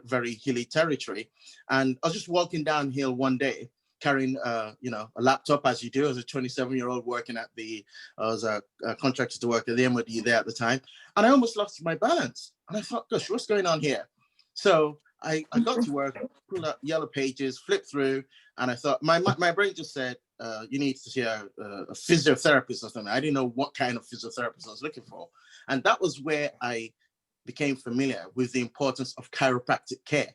very hilly territory. And I was just walking downhill one day, carrying, a laptop, as you do as a 27-year-old working at I was a contractor to work at the MOD there at the time. And I almost lost my balance. And I thought, gosh, what's going on here? So I got to work, pulled up Yellow Pages, flipped through, and I thought, my brain just said, you need to see a physiotherapist or something. I didn't know what kind of physiotherapist I was looking for. And that was where I became familiar with the importance of chiropractic care.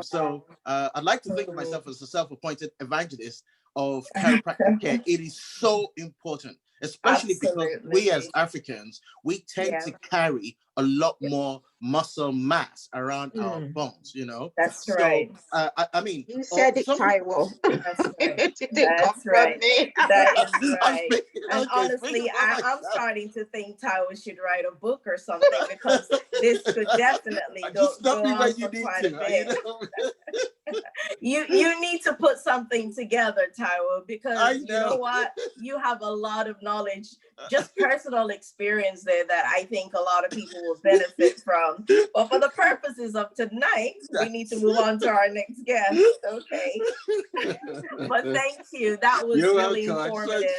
So I'd like to think of myself as a self-appointed evangelist of chiropractic care. It is so important, especially because we as Africans, we tend to carry a lot more muscle mass around our bones, That's right. I mean, you said it, Taiwo. That's right. That's right. That is right. And okay, honestly, I'm starting to think Tyler should write a book or something, because this could definitely go on for quite a bit. You need to put something together, Tyler, because you know what? You have a lot of knowledge, just personal experience there, that I think a lot of people will benefit from. But for the purposes of tonight, we need to move on to our next guest. Okay. But thank you. That was really informative.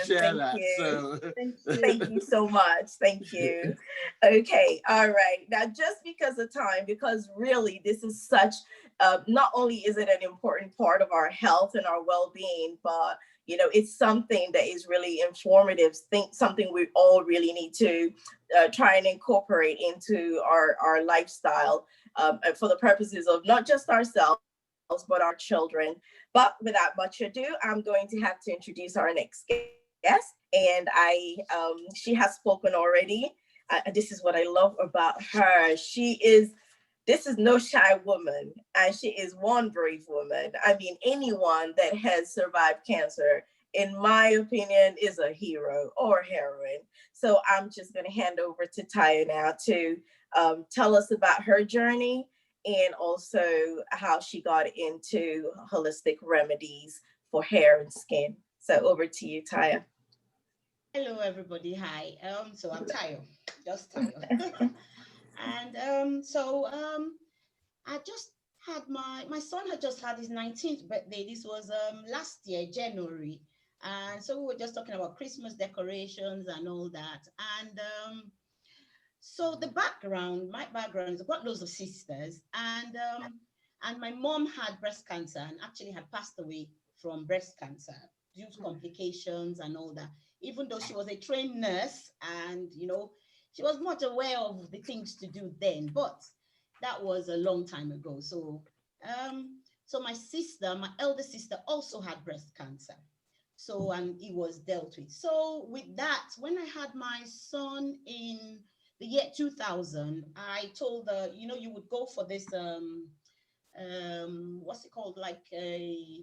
Thank you so much. Thank you. Okay. All right. Now, just because of time, because really this is such, not only is it an important part of our health and our well-being, but it's something that is really informative, something we all really need to try and incorporate into our lifestyle, for the purposes of not just ourselves, but our children. But without much ado, I'm going to have to introduce our next guest. And she has spoken already. This is what I love about her. This is no shy woman, and she is one brave woman. I mean, anyone that has survived cancer, in my opinion, is a hero or heroine. So I'm just going to hand over to Taya now to tell us about her journey, and also how she got into holistic remedies for hair and skin. So over to you, Taya. Hello, everybody. Hi. So I'm Tayo, just Tayo. And I just had my son had just had his 19th birthday. This was last year, January. And so we were just talking about Christmas decorations and all that. And so my background is I've got loads of sisters, and my mom had breast cancer and actually had passed away from breast cancer due to complications and all that. Even though she was a trained nurse, and she was not aware of the things to do then, but that was a long time ago. So my elder sister also had breast cancer. So, and it was dealt with. So with that, when I had my son in the year 2000, I told her, you would go for this, what's it called? Like a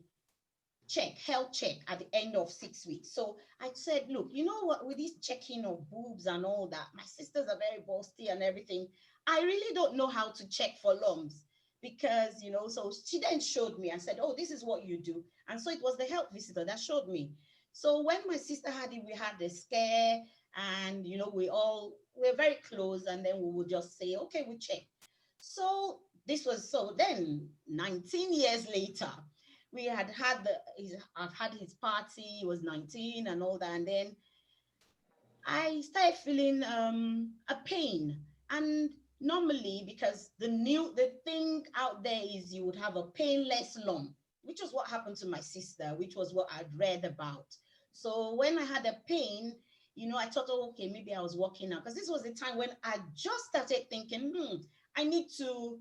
health check at the end of 6 weeks. So I said, look, you know what, with this checking of boobs and all that, my sisters are very bossy and everything. I really don't know how to check for lumps, because, so she then showed me and said, oh, this is what you do. And so it was the health visitor that showed me. So when my sister had it, we had a scare, and, we're very close, and then we would just say, okay, we check. So then 19 years later, we I've had his party, he was 19 and all that. And then I started feeling a pain. And normally, because the thing out there is you would have a painless lump, which was what happened to my sister, which was what I'd read about. So when I had a pain, I thought, oh, okay, maybe I was walking out, because this was the time when I just started thinking, I need to,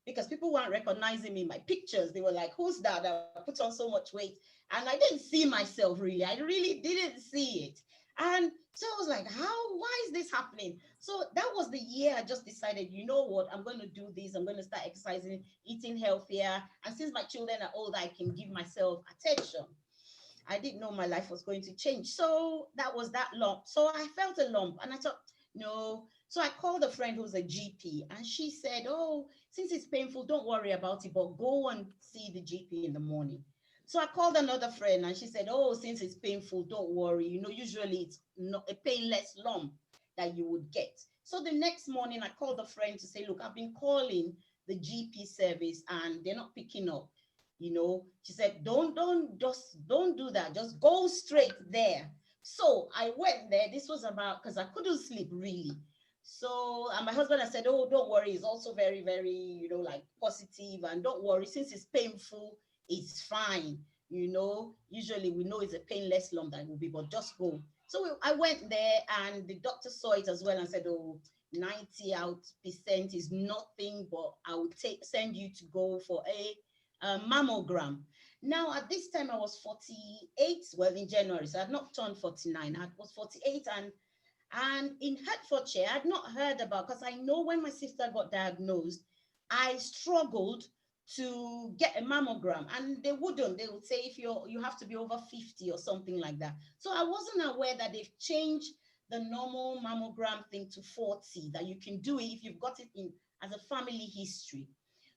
because people weren't recognizing me in my pictures. They were like, who's that? I put on so much weight. And I didn't see myself really. I really didn't see it. And so I was like, why is this happening? So that was the year I just decided, you know what, I'm going to do this. I'm going to start exercising, eating healthier. And since my children are older, I can give myself attention. I didn't know my life was going to change. So that was that lump. So I felt a lump and I thought, no. So I called a friend who's a GP and she said, oh, since it's painful, don't worry about it, but go and see the GP in the morning. So I called another friend and she said, oh, since it's painful, don't worry. Usually it's not a painless lump that you would get. So the next morning I called a friend to say, look, I've been calling the GP service and they're not picking up. She said, don't do that. Just go straight there. So I went there. This was about, because I couldn't sleep really. So, and my husband, I said, oh, don't worry. It's also very, very, like positive. And don't worry, since it's painful, it's fine. Usually we know it's a painless lump that it will be, but just go. So I went there and the doctor saw it as well and said, oh, 90% is nothing, but I would send you to go for a mammogram. Now, at this time, I was 48, well, in January, so I had not turned 49. I was 48, and in Hertfordshire, I had not heard about, because I know when my sister got diagnosed, I struggled to get a mammogram, and they would say if you have to be over 50 or something like that. So I wasn't aware that they've changed the normal mammogram thing to 40, that you can do it if you've got it in as a family history.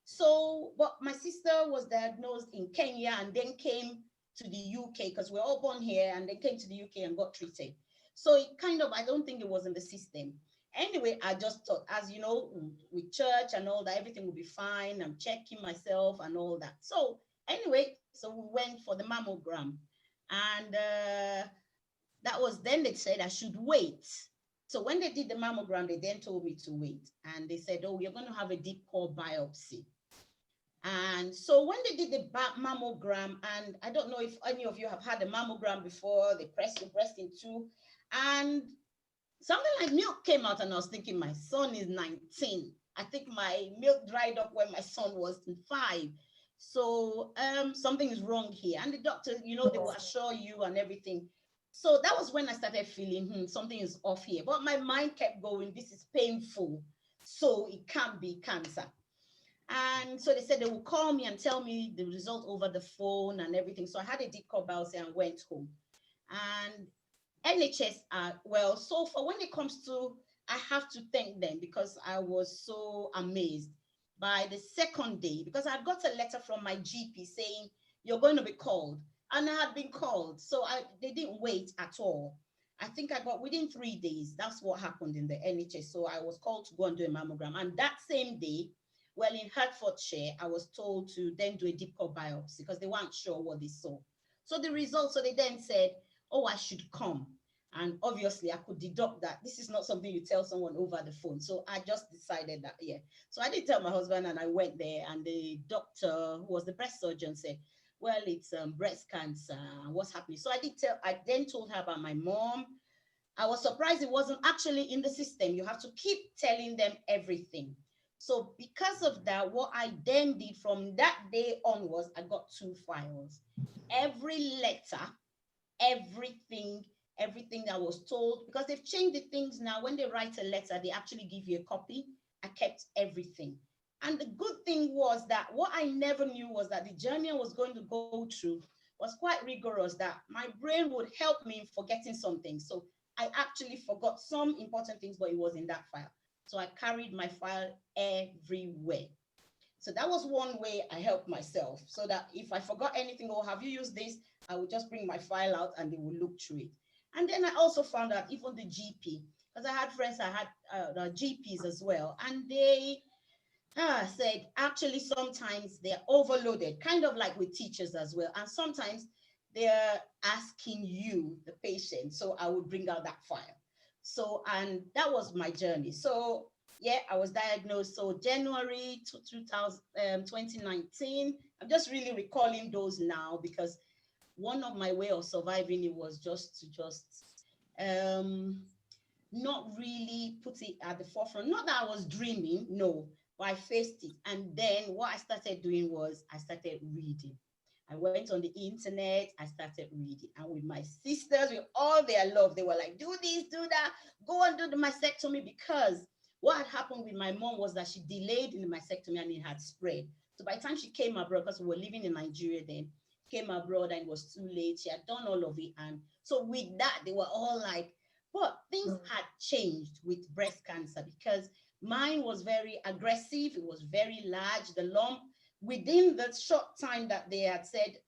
So, but my sister was diagnosed in Kenya and then came to the UK, because we're all born here, and then came to the UK and got treated. So it I don't think it was in the system. Anyway, I just thought, as you know, with church and all that, everything will be fine. I'm checking myself and all that. So anyway, so we went for the mammogram. And that was then they said I should wait. So when they did the mammogram, they then told me to wait. And they said, oh, you're going to have a deep core biopsy. And so when they did the mammogram, and I don't know if any of you have had a mammogram before, they press your breast in two, and something like milk came out, and I was thinking, my son is 19. I think my milk dried up when my son was 5. So something is wrong here. And the doctor, they will assure you and everything. So that was when I started feeling, something is off here. But my mind kept going, this is painful, so it can't be cancer. And so they said they will call me and tell me the result over the phone and everything. So I had a deep core biopsy and went home. And NHS well, so far when it comes to, I have to thank them, because I was so amazed by the second day, because I got a letter from my GP saying, you're going to be called. And I had been called. So they didn't wait at all. I think I got within 3 days. That's what happened in the NHS. So I was called to go and do a mammogram. And that same day, well, in Hertfordshire, I was told to then do a deep core biopsy, because they weren't sure what they saw. So the results, so they then said, oh, I should come. And obviously I could deduct that this is not something you tell someone over the phone. So I just decided that, yeah. So I did tell my husband, and I went there, and the doctor, who was the breast surgeon, said, well, it's breast cancer. What's happening? So I then told her about my mom. I was surprised it wasn't actually in the system. You have to keep telling them everything. So because of that, what I then did from that day onwards, I got 2 files. Every letter, everything I was told, because they've changed the things now. When they write a letter, they actually give you a copy. I kept everything. And the good thing was that what I never knew was that the journey I was going to go through was quite rigorous, that my brain would help me in forgetting something. So I actually forgot some important things, but it was in that file. So I carried my file everywhere. So that was one way I helped myself, so that if I forgot anything, or have you used this, I would just bring my file out and they would look through it. And then I also found out even the GP, because I had friends, I had GPs as well, and they said, actually, sometimes they're overloaded, kind of like with teachers as well. And sometimes they're asking you, the patient. So I would bring out that file. So, and that was my journey. So Yeah, I was diagnosed. So January 2019. I'm just really recalling those now because one of my way of surviving it was just to um not really put it at the forefront. Not that I was dreaming, no, but I faced it. And then what I started doing was I started reading. I went on the internet, I started reading. And with my sisters, with all their love, they were like, do this, do that, go and do the mastectomy. Because what had happened with my mom was that she delayed in the mastectomy and it had spread. So by the time she came abroad, because we were living in Nigeria then, came abroad and it was too late. She had done all of it. And so with that, they were all like, but things had changed with breast cancer because mine was very aggressive. It was very large. The lump, within the short time that they had said,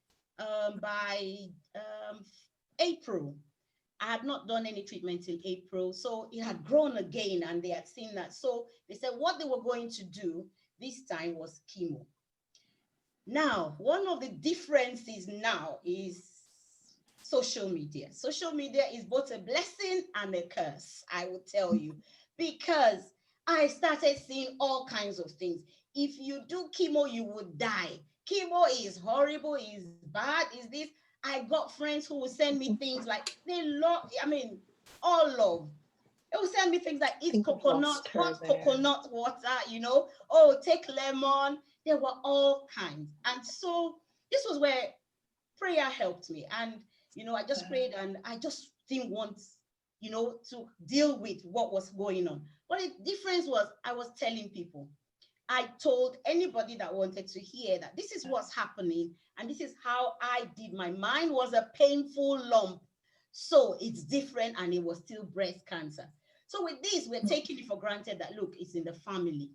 by April, I had not done any treatment in April. So it had grown again and they had seen that. So they said what they were going to do this time was chemo. Now, one of the differences now is social media. Social media is both a blessing and a curse, I will tell you, because I started seeing all kinds of things. If you do chemo, you would die. Chemo is horrible, is bad, is this. I got friends who would send me things like they love, I mean, all love. They will send me things like eat coconut, hot coconut water, you know, oh, take lemon. There were all kinds. And so this was where prayer helped me. And, you know, I just prayed and I just didn't want, you know, to deal with what was going on. But the difference was I was telling people. I told anybody that wanted to hear that this is what's happening and this is how I did. My mind was a painful lump. So it's different and it was still breast cancer. So with this, we're taking it for granted that, look, it's in the family.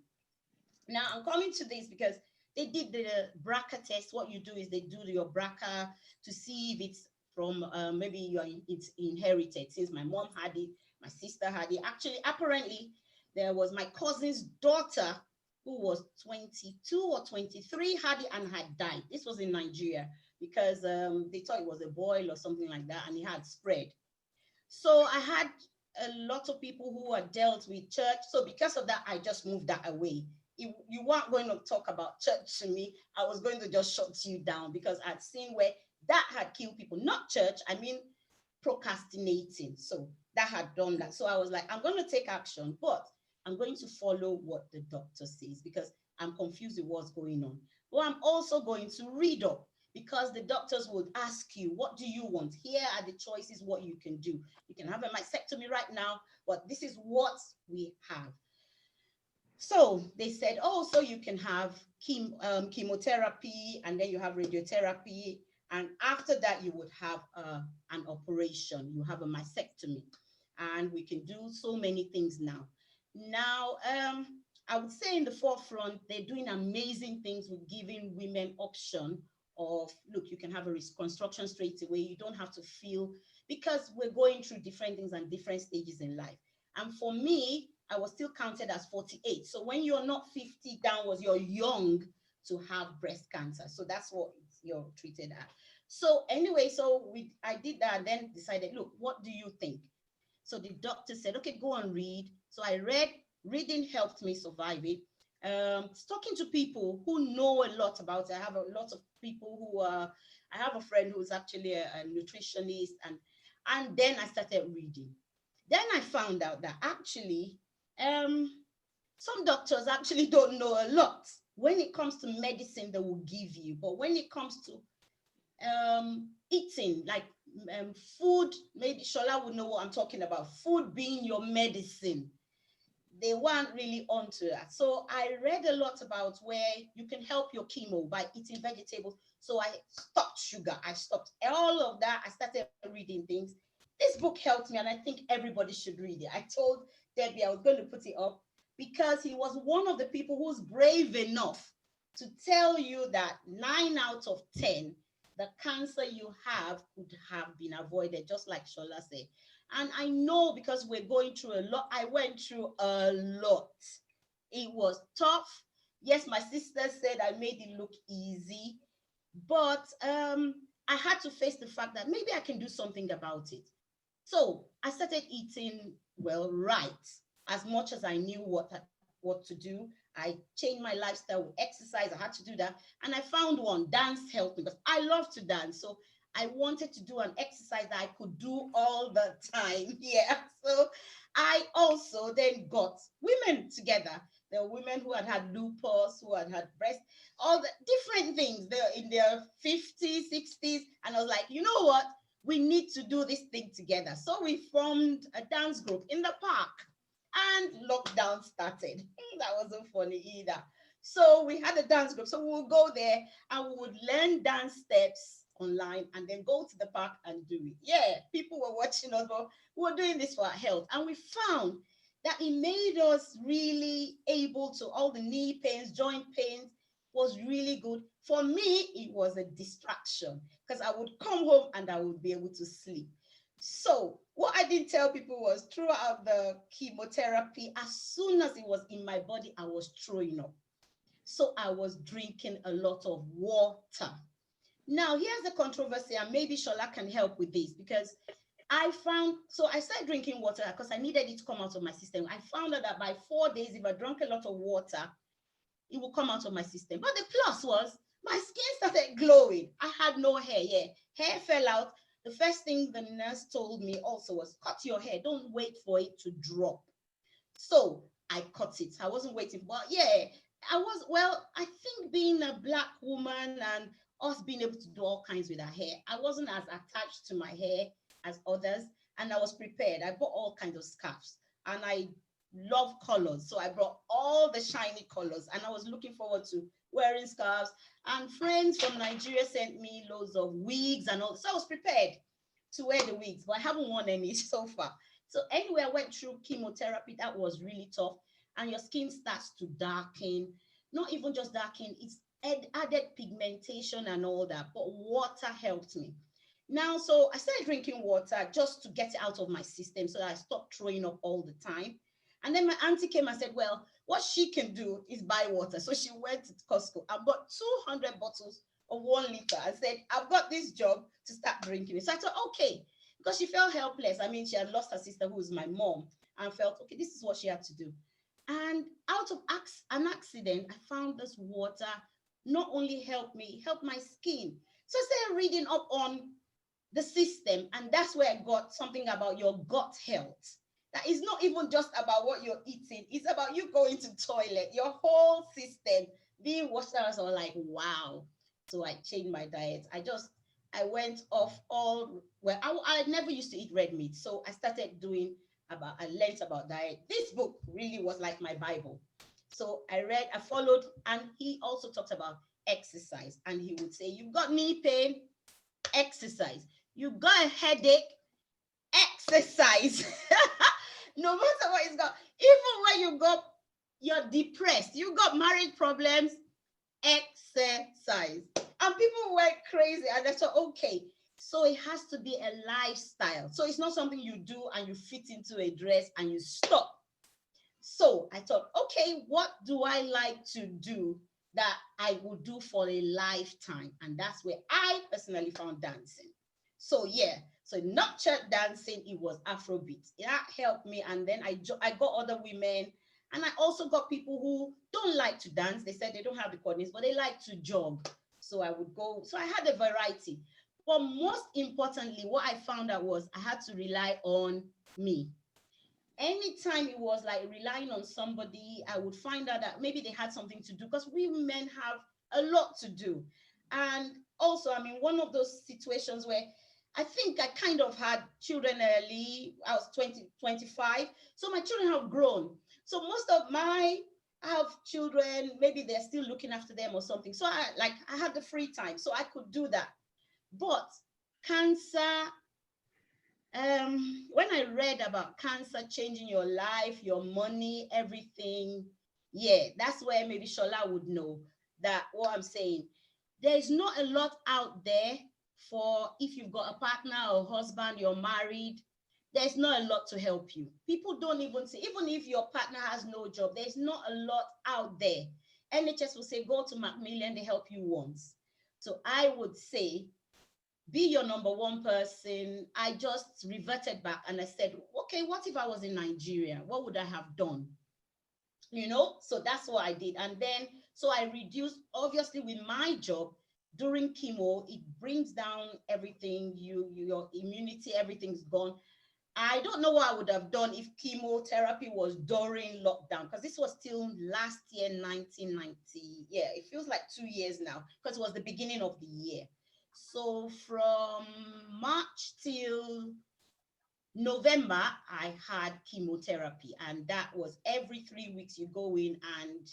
Now I'm coming to this because they did the BRCA test. What you do is they do your BRCA to see if it's from maybe it's inherited. Since my mom had it, my sister had it. Actually, apparently, there was my cousin's daughter who was 22 or 23 had it and had died. This was in Nigeria because they thought it was a boil or something like that, and it had spread. So I had a lot of people who are dealt with church. So because of that, I just moved that away. If you weren't going to talk about church to me, I was going to just shut you down because I'd seen where that had killed people. Not church, I mean procrastinating. So that had done that. So I was like, I'm going to take action, but I'm going to follow what the doctor says because I'm confused with what's going on. But I'm also going to read up because the doctors would ask you, what do you want? Here are the choices, what you can do. You can have a mastectomy right now, but this is what we have. So they said, oh, so you can have chemotherapy and then you have radiotherapy. And after that, you would have an operation. You have a mastectomy. And we can do so many things now. Now, I would say in the forefront, they're doing amazing things with giving women option of, look, you can have a reconstruction straight away. You don't have to feel, because we're going through different things and different stages in life. And for me, I was still counted as 48. So when you're not 50 downwards, you're young to have breast cancer. So that's what you're treated at. So anyway, so I did that and then decided, look, what do you think? So the doctor said, okay, go and read. So I read, reading helped me survive it. Talking to people who know a lot about it. I have a lot of people who I have a friend who's actually a nutritionist, and then I started reading. Then I found out that actually, some doctors actually don't know a lot. When it comes to medicine, they will give you, but when it comes to eating, like food, maybe Shola would know what I'm talking about, food being your medicine, they weren't really onto that. So I read a lot about where you can help your chemo by eating vegetables. So I stopped sugar. I stopped all of that. I started reading things. This book helped me, and I think everybody should read it. I told Debbie I was going to put it up because he was one of the people who's brave enough to tell you that 9 out of 10, the cancer you have could have been avoided, just like Shola said. And I know because we're going through a lot. I went through a lot. It was tough. Yes, my sister said I made it look easy, but I had to face the fact that maybe I can do something about it. So I started eating, well, right, as much as I knew what what to do. I changed my lifestyle with exercise. I had to do that. And I found one, dance helped me, because I love to dance. So I wanted to do an exercise that I could do all the time. Yeah. So I also then got women together. There were women who had lupus, who had breast, all the different things. They're in their 50s, 60s. And I was like, you know what? We need to do this thing together. So we formed a dance group in the park, and lockdown started. That wasn't funny either. So we had a dance group. So we would go there and we would learn dance steps online and then go to the park and do it. Yeah, people were watching us, but we were doing this for our health. And we found that it made us really able to, all the knee pains, joint pains was really good. For me, it was a distraction because I would come home and I would be able to sleep. So what I didn't tell people was throughout the chemotherapy, as soon as it was in my body, I was throwing up. So I was drinking a lot of water. Now, here's the controversy, and maybe Shola can help with this, because I started drinking water because I needed it to come out of my system. I found out that by 4 days, if I drank a lot of water, it will come out of my system. But the plus was my skin started glowing. I had no hair. Yeah, hair fell out. The first thing the nurse told me also was, cut your hair. Don't wait for it to drop. So I cut it. I wasn't waiting. But yeah, I think being a Black woman and us being able to do all kinds with our hair, I wasn't as attached to my hair as others. And I was prepared. I bought all kinds of scarves. And I love colors. So I brought all the shiny colors. And I was looking forward to wearing scarves. And friends from Nigeria sent me loads of wigs and all. So I was prepared to wear the wigs, but I haven't worn any so far. So anyway, I went through chemotherapy. That was really tough. And your skin starts to darken. Not even just darken, it's added pigmentation and all that. But water helped me. Now, so I started drinking water just to get it out of my system so that I stopped throwing up all the time. And then my auntie came and said, well, what she can do is buy water. So she went to Costco and bought 200 bottles of 1 liter and said, I've got this job to start drinking it. So I thought, okay, because she felt helpless. I mean, she had lost her sister, who was my mom, and felt, okay, this is what she had to do. And out of an accident, I found this water not only helped me, helped my skin. So I started reading up on the system, and that's where I got something about your gut health. That is not even just about what you're eating. It's about you going to toilet, your whole system being washed out. So I was like, wow. So I changed my diet. I went off I never used to eat red meat. So I learned about diet. This book really was like my Bible. So I followed, and he also talked about exercise. And he would say, you've got knee pain, exercise. You've got a headache, exercise. No matter what it's got, even when you're depressed, you got marriage problems, exercise. And people went crazy, and I thought, okay, so it has to be a lifestyle. So it's not something you do and you fit into a dress and you stop. So I thought, okay, what do I like to do that I would do for a lifetime? And that's where I personally found dancing. So yeah, so not church dancing, it was Afrobeat. That helped me. And then I got other women, and I also got people who don't like to dance. They said they don't have the coordinates, but they like to jog. So I would go. So I had a variety. But most importantly, what I found out was I had to rely on me. Anytime it was like relying on somebody, I would find out that maybe they had something to do, because we men have a lot to do. And also, I mean, one of those situations where I think I kind of had children early. I was 25. So my children have grown. So I have children, maybe they're still looking after them or something. So I had the free time, so I could do that. But cancer, when I read about cancer changing your life, your money, everything, yeah, that's where maybe Shola would know that what I'm saying. There's not a lot out there for if you've got a partner or husband, you're married, there's not a lot to help you. People don't even say, even if your partner has no job, there's not a lot out there. NHS will say, go to Macmillan, they help you once. So I would say, be your number one person. I just reverted back and I said, okay, what if I was in Nigeria? What would I have done? So that's what I did. And then, so I reduced, obviously with my job during chemo, it brings down everything, your immunity, everything's gone. I don't know what I would have done if chemotherapy was during lockdown, because this was still last year, 1990. Yeah, it feels like 2 years now, because it was the beginning of the year. So from March till November, I had chemotherapy, and that was every 3 weeks you go in and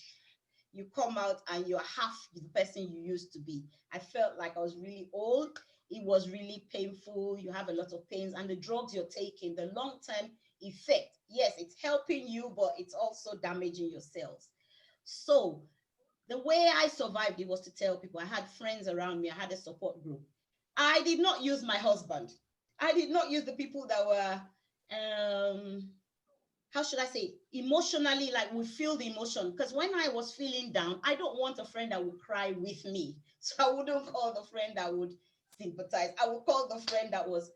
you come out and you're half the person you used to be. I felt like I was really old. It was really painful. You have a lot of pains, and the drugs you're taking, the long-term effect, yes, it's helping you, but it's also damaging your cells. So the way I survived it was to tell people. I had friends around me. I had a support group. I did not use my husband. I did not use the people that were, how should I say, emotionally, like we feel the emotion. Because when I was feeling down, I don't want a friend that would cry with me. So I wouldn't call the friend that would sympathize. I would call the friend that was,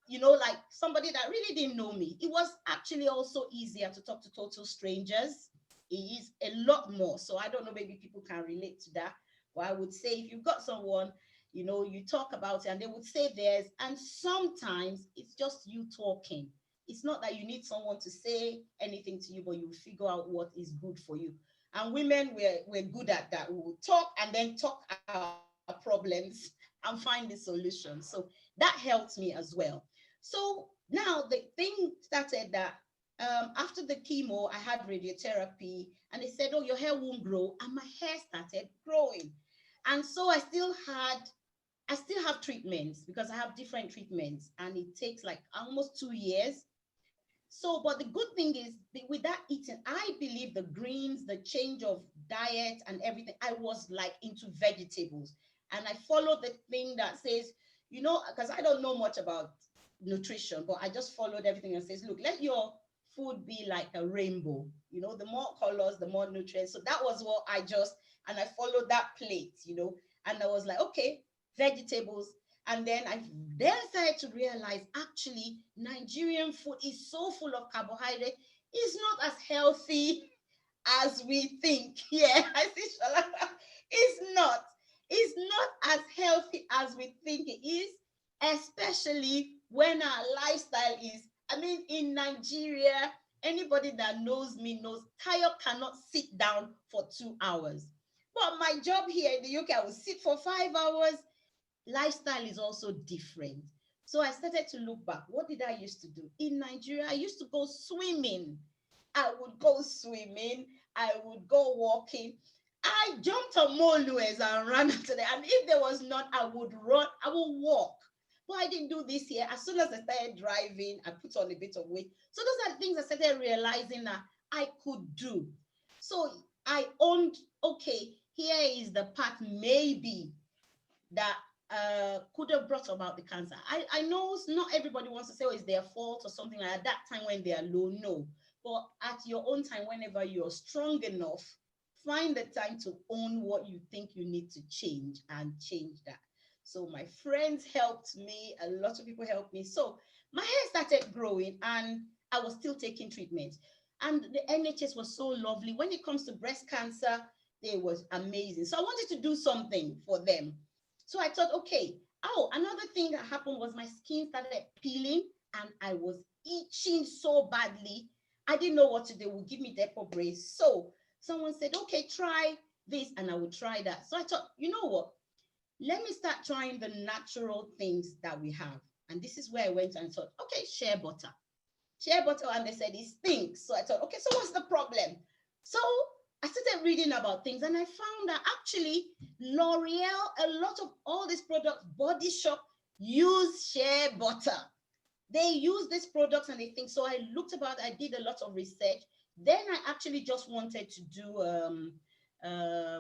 like somebody that really didn't know me. It was actually also easier to talk to total strangers. It is a lot more. So I don't know, maybe people can relate to that. But I would say if you've got someone, you talk about it and they would say theirs. And sometimes it's just you talking. It's not that you need someone to say anything to you, but you figure out what is good for you. And women, we're good at that. We will talk and then talk our problems and find the solution. So that helped me as well. So now the thing started that after the chemo, I had radiotherapy, and they said, "Oh, your hair won't grow," and my hair started growing. And so I still have treatments, because I have different treatments, and it takes like almost 2 years. So, but the good thing is with that eating, I believe the greens, the change of diet and everything, I was like into vegetables. And I followed the thing that says, because I don't know much about nutrition, but I just followed everything and says, look, let your food be like a rainbow. The more colors, the more nutrients. So that was what and I followed that plate, and I was like, okay, vegetables. And then I started to realize, actually, Nigerian food is so full of carbohydrate. It's not as healthy as we think. Yeah, I see, Shola. It's not. It's not as healthy as we think it is, especially when our lifestyle is, in Nigeria, anybody that knows me knows Tayo cannot sit down for 2 hours. But my job here in the UK, I will sit for 5 hours. Lifestyle is also different. So I started to look back. What did I used to do? In Nigeria, I used to go swimming. I would go swimming. I would go walking. I jumped on Molues and ran after them. And if there was none, I would run. I would walk. But I didn't do this here. As soon as I started driving, I put on a bit of weight. So those are the things I started realizing that I could do. So I owned, okay, here is the part maybe that could have brought about the cancer. I know not everybody wants to say, oh, it's their fault or something like that time when they are low. No. But at your own time, whenever you're strong enough, find the time to own what you think you need to change and change that. So my friends helped me. A lot of people helped me. So my hair started growing, and I was still taking treatment. And the NHS was so lovely. When it comes to breast cancer, they was amazing. So I wanted to do something for them. So I thought, okay, another thing that happened was my skin started peeling, and I was itching so badly. I didn't know what to do. They would give me Depo brace. So someone said, okay, try this, and I would try that. So I thought, you know what? Let me start trying the natural things that we have. And this is where I went and thought, okay, shea butter. Shea butter, and they said it stinks. So I thought, okay, so what's the problem? So I started reading about things, and I found that actually L'Oreal, a lot of all these products, Body Shop, use shea butter. They use these products and they think, so I looked about, I did a lot of research. Then I actually just wanted to do,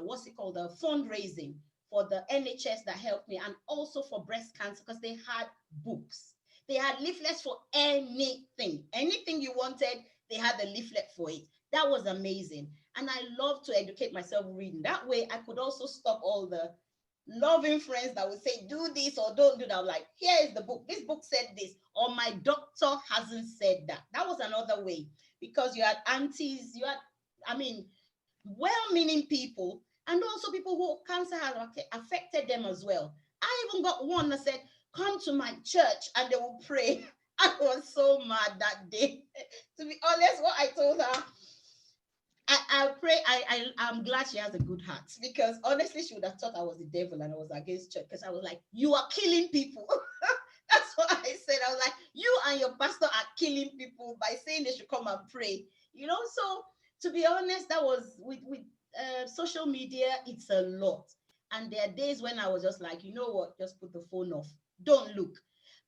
what's it called, fundraising for the NHS that helped me, and also for breast cancer, because they had books. They had leaflets for anything. Anything you wanted, they had the leaflet for it. That was amazing. And I love to educate myself reading. That way I could also stop all the loving friends that would say, do this or don't do that. I'm like, here is the book. This book said this, or my doctor hasn't said that. That was another way, because you had aunties, well-meaning people, and also people who cancer has affected them as well. I even got one that said, come to my church and they will pray. I was so mad that day. To be honest, what I told her, I pray, I'm glad she has a good heart, because honestly, she would have thought I was the devil and I was against church, because I was like, you are killing people. That's what I said. I was like, you and your pastor are killing people by saying they should come and pray. So to be honest, that was with social media, it's a lot. And there are days when I was just like, you know what, just put the phone off. Don't look.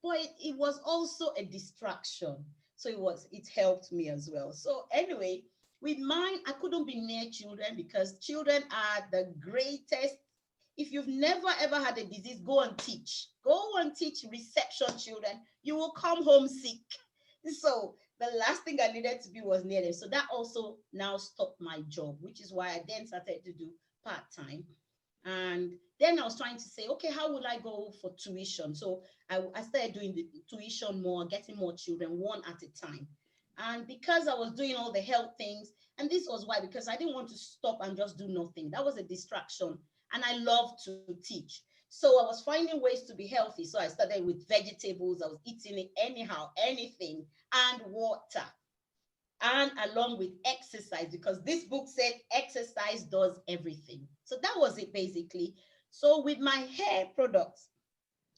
But it was also a distraction. So it helped me as well. So anyway, with mine, I couldn't be near children because children are the greatest. If you've never ever had a disease, go and teach. Go and teach reception children. You will come home sick. So the last thing I needed to be was near them. So that also now stopped my job, which is why I then started to do part-time. And then I was trying to say, okay, how will I go for tuition? So I started doing the tuition more, getting more children, one at a time. And because I was doing all the health things, and this was why, because I didn't want to stop and just do nothing. That was a distraction. And I love to teach. So I was finding ways to be healthy. So I started with vegetables. I was eating it anyhow, anything, and water. And along with exercise, because this book said exercise does everything. So that was it basically. So with my hair products,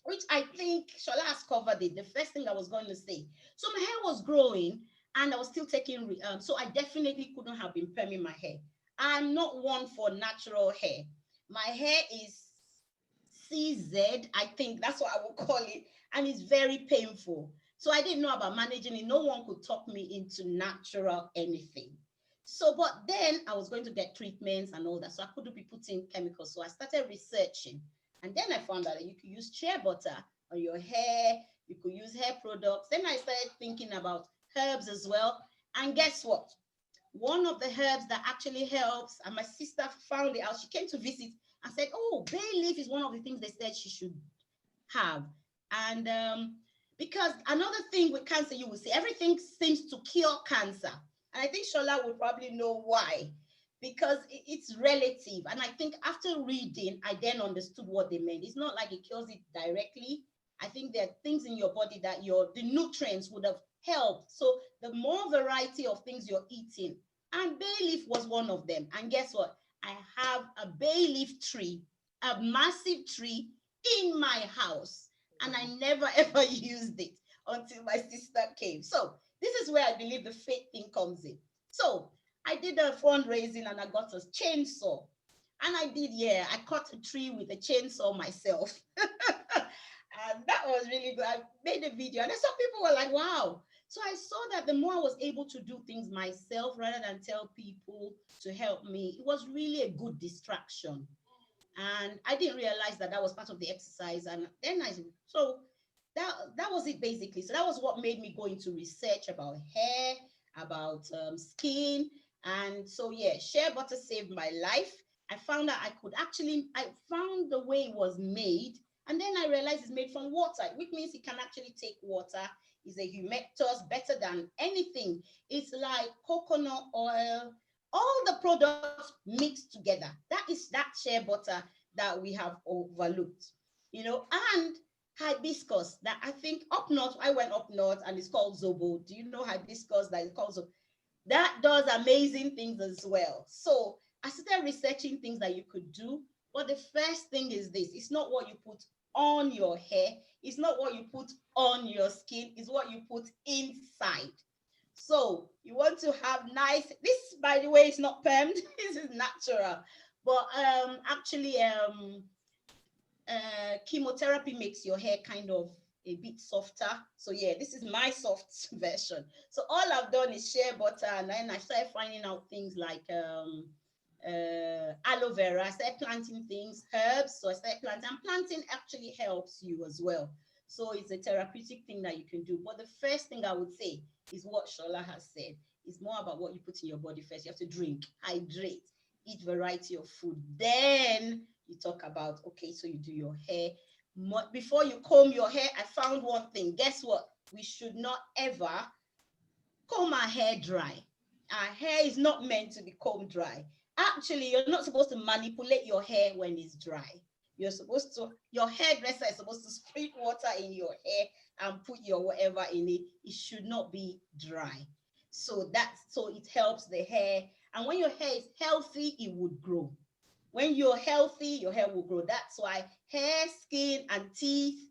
which I think Shola has covered it, the first thing I was going to say. So my hair was growing and I was still taking, so I definitely couldn't have been perming my hair. I'm not one for natural hair. My hair is CZ, I think that's what I would call it, and it's very painful. So I didn't know about managing it. No one could talk me into natural anything. So, but then I was going to get treatments and all that. So I couldn't be putting chemicals. So I started researching. And then I found out that you could use shea butter on your hair. You could use hair products. Then I started thinking about herbs as well. And guess what? One of the herbs that actually helps, and my sister found it out. She came to visit and said, oh, bay leaf is one of the things they said she should have. And because another thing with cancer, you will see everything seems to cure cancer. And I think Shola would probably know why, because it's relative. And I think after reading, I then understood what they meant. It's not like it cures it directly. I think there are things in your body that the nutrients would have helped. So the more variety of things you're eating, and bay leaf was one of them. And guess what? I have a bay leaf tree, a massive tree in my house. And I never ever used it until my sister came. So this is where I believe the faith thing comes in. So I did a fundraising and I got a chainsaw. And I cut a tree with a chainsaw myself. And that was really good. I made a video and some people were like, wow. So I saw that the more I was able to do things myself rather than tell people to help me, it was really a good distraction. And I didn't realize that was part of the exercise. And then that was it basically. So that was what made me go into research about hair, about skin. And so, yeah, shea butter saved my life. I found out I found the way it was made. And then I realized it's made from water, which means it can actually take water. It's a humectors, better than anything. It's like coconut oil, all the products mixed together. That is that shea butter that we have overlooked, and hibiscus that I think up north, I went up north and it's called Zobo. Do you know hibiscus that is called Zobo? That does amazing things as well. So I started researching things that you could do. But the first thing is this: it's not what you put on your hair, it's not what you put on your skin, it's what you put inside. So you want to have nice, this by the way is not permed, this is natural. But actually chemotherapy makes your hair kind of a bit softer. So yeah, this is my soft version. So all I've done is shea butter, and then I started finding out things like aloe vera. I started planting things, herbs. So I started planting, and planting actually helps you as well. So it's a therapeutic thing that you can do. But the first thing I would say is what Shola has said. It's more about what you put in your body first. You have to drink, hydrate, eat variety of food. Then you talk about, okay, so you do your hair. Before you comb your hair, I found one thing. Guess what? We should not ever comb our hair dry. our hair is not meant to be comb dry. Actually, you're not supposed to manipulate your hair when it's dry. You're supposed to, your hairdresser is supposed to spray water in your hair and put your whatever in it. It should not be dry. So it helps the hair. And when your hair is healthy, it would grow. When you're healthy, your hair will grow. That's why hair, skin, and teeth,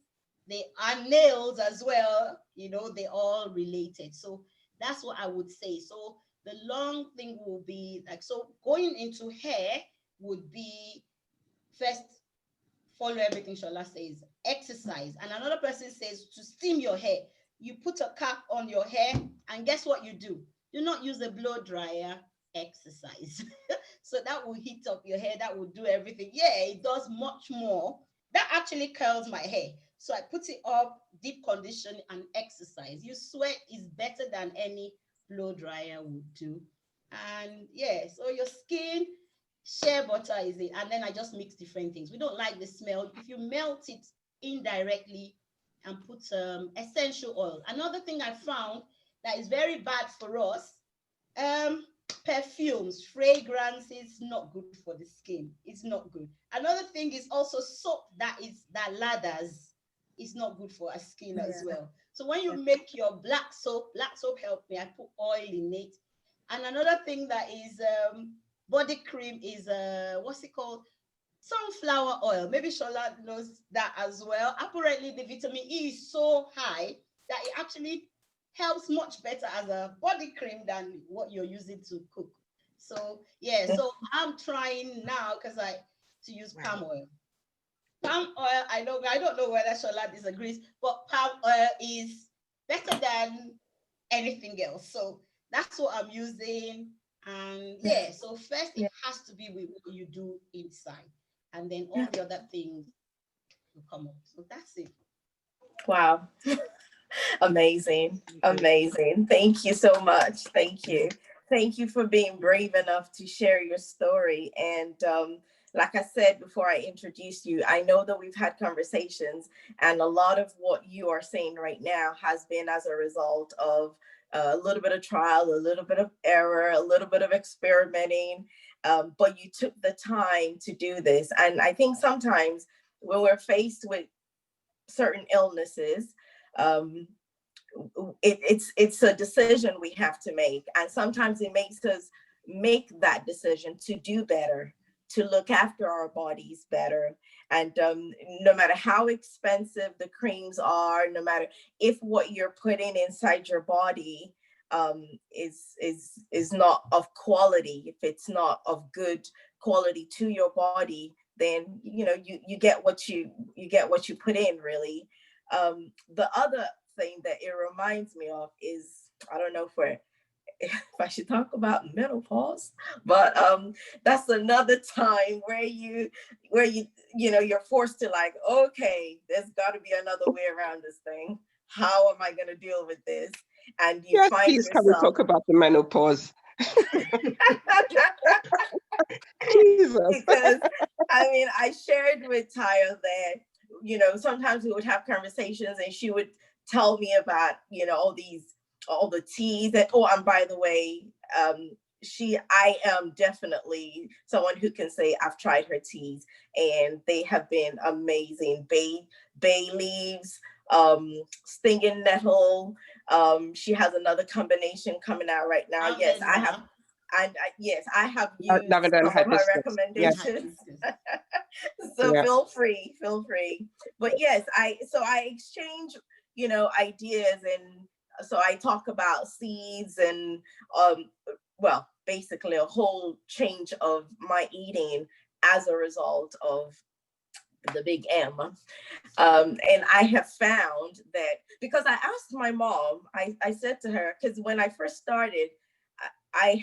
they are nails as well. They're all related. So that's what I would say. So the long thing will be like, so going into hair would be first, follow everything Shola says, exercise. And another person says to steam your hair. You put a cap on your hair, and guess what you do? Do not use a blow dryer, exercise. So that will heat up your hair, that will do everything. Yeah, it does much more. That actually curls my hair. So I put it up, deep condition, and exercise. You sweat is better than any blow dryer would do. And yeah, so your skin, shea butter is it, and then I just mix different things. We don't like the smell. If you melt it indirectly and put essential oil. Another thing I found that is very bad for us, perfumes, fragrances, not good for the skin. It's not good. Another thing is also soap that lathers. It's not good for our skin as well. So when you make your black soap helped me. I put oil in it. And another thing that is body cream is what's it called? Sunflower oil. Maybe Shola knows that as well. Apparently the vitamin E is so high that it actually helps much better as a body cream than what you're using to cook. So yeah, so I'm trying now to use palm oil. Palm oil, I don't know whether Shola disagrees, but palm oil is better than anything else. So that's what I'm using. And yeah, so first it has to be with what you do inside, and then all the other things will come up. So that's it. Wow. Amazing. Thank you so much. Thank you for being brave enough to share your story. And like I said before I introduced you, I know that we've had conversations, and a lot of what you are saying right now has been as a result of a little bit of trial, a little bit of error, a little bit of experimenting, but you took the time to do this. And I think sometimes when we're faced with certain illnesses, it's a decision we have to make, and sometimes it makes us make that decision to do better, to look after our bodies better. And no matter how expensive the creams are, no matter if what you're putting inside your body is not of quality, if it's not of good quality to your body, then you get what you put in, really. The other thing that it reminds me of is, I don't know if I should talk about menopause, but that's another time where you're forced to, like, okay, there's got to be another way around this thing. How am I going to deal with this? And you find please yourself, can we talk about the menopause? Jesus. Because I shared with Taya that sometimes we would have conversations, and she would tell me about all the teas that, and by the way, I am definitely someone who can say I've tried her teas, and they have been amazing. Bay leaves, stinging nettle. She has another combination coming out right now. Yes, I have. And I have used some of her recommendations. So feel free. But yes, I exchange, ideas, and so I talk about seeds and basically a whole change of my eating as a result of the big M. And I have found that, because I asked my mom, I said to her, because when I first started, I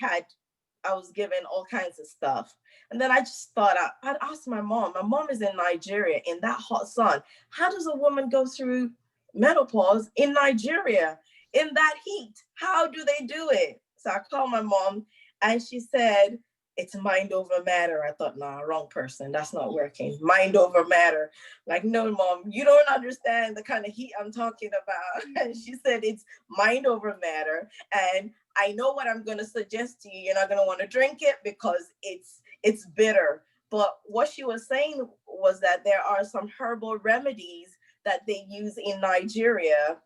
was given all kinds of stuff. And then I just thought I'd ask my mom. My mom is in Nigeria in that hot sun. How does a woman go through menopause in Nigeria in that heat? How do they do it? So I called my mom, and she said, it's mind over matter. I thought, nah, wrong person. That's not working. Mind over matter. Like, no, mom, you don't understand the kind of heat I'm talking about. And she said, it's mind over matter. And I know what I'm going to suggest to you. You're not going to want to drink it because it's bitter. But what she was saying was that there are some herbal remedies that they use in Nigeria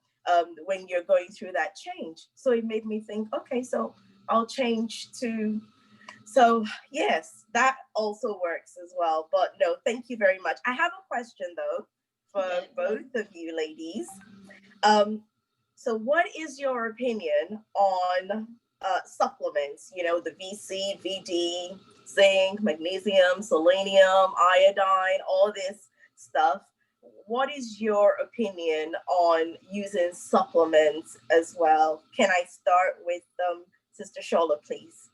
when you're going through that change. So it made me think, okay, so I'll change to, so yes, that also works as well. But no, thank you very much. I have a question though for both of you ladies. So what is your opinion on supplements? You know, the VC, VD, zinc, magnesium, selenium, iodine, all this stuff. What is your opinion on using supplements as well? Can I start with Sister Shola, please?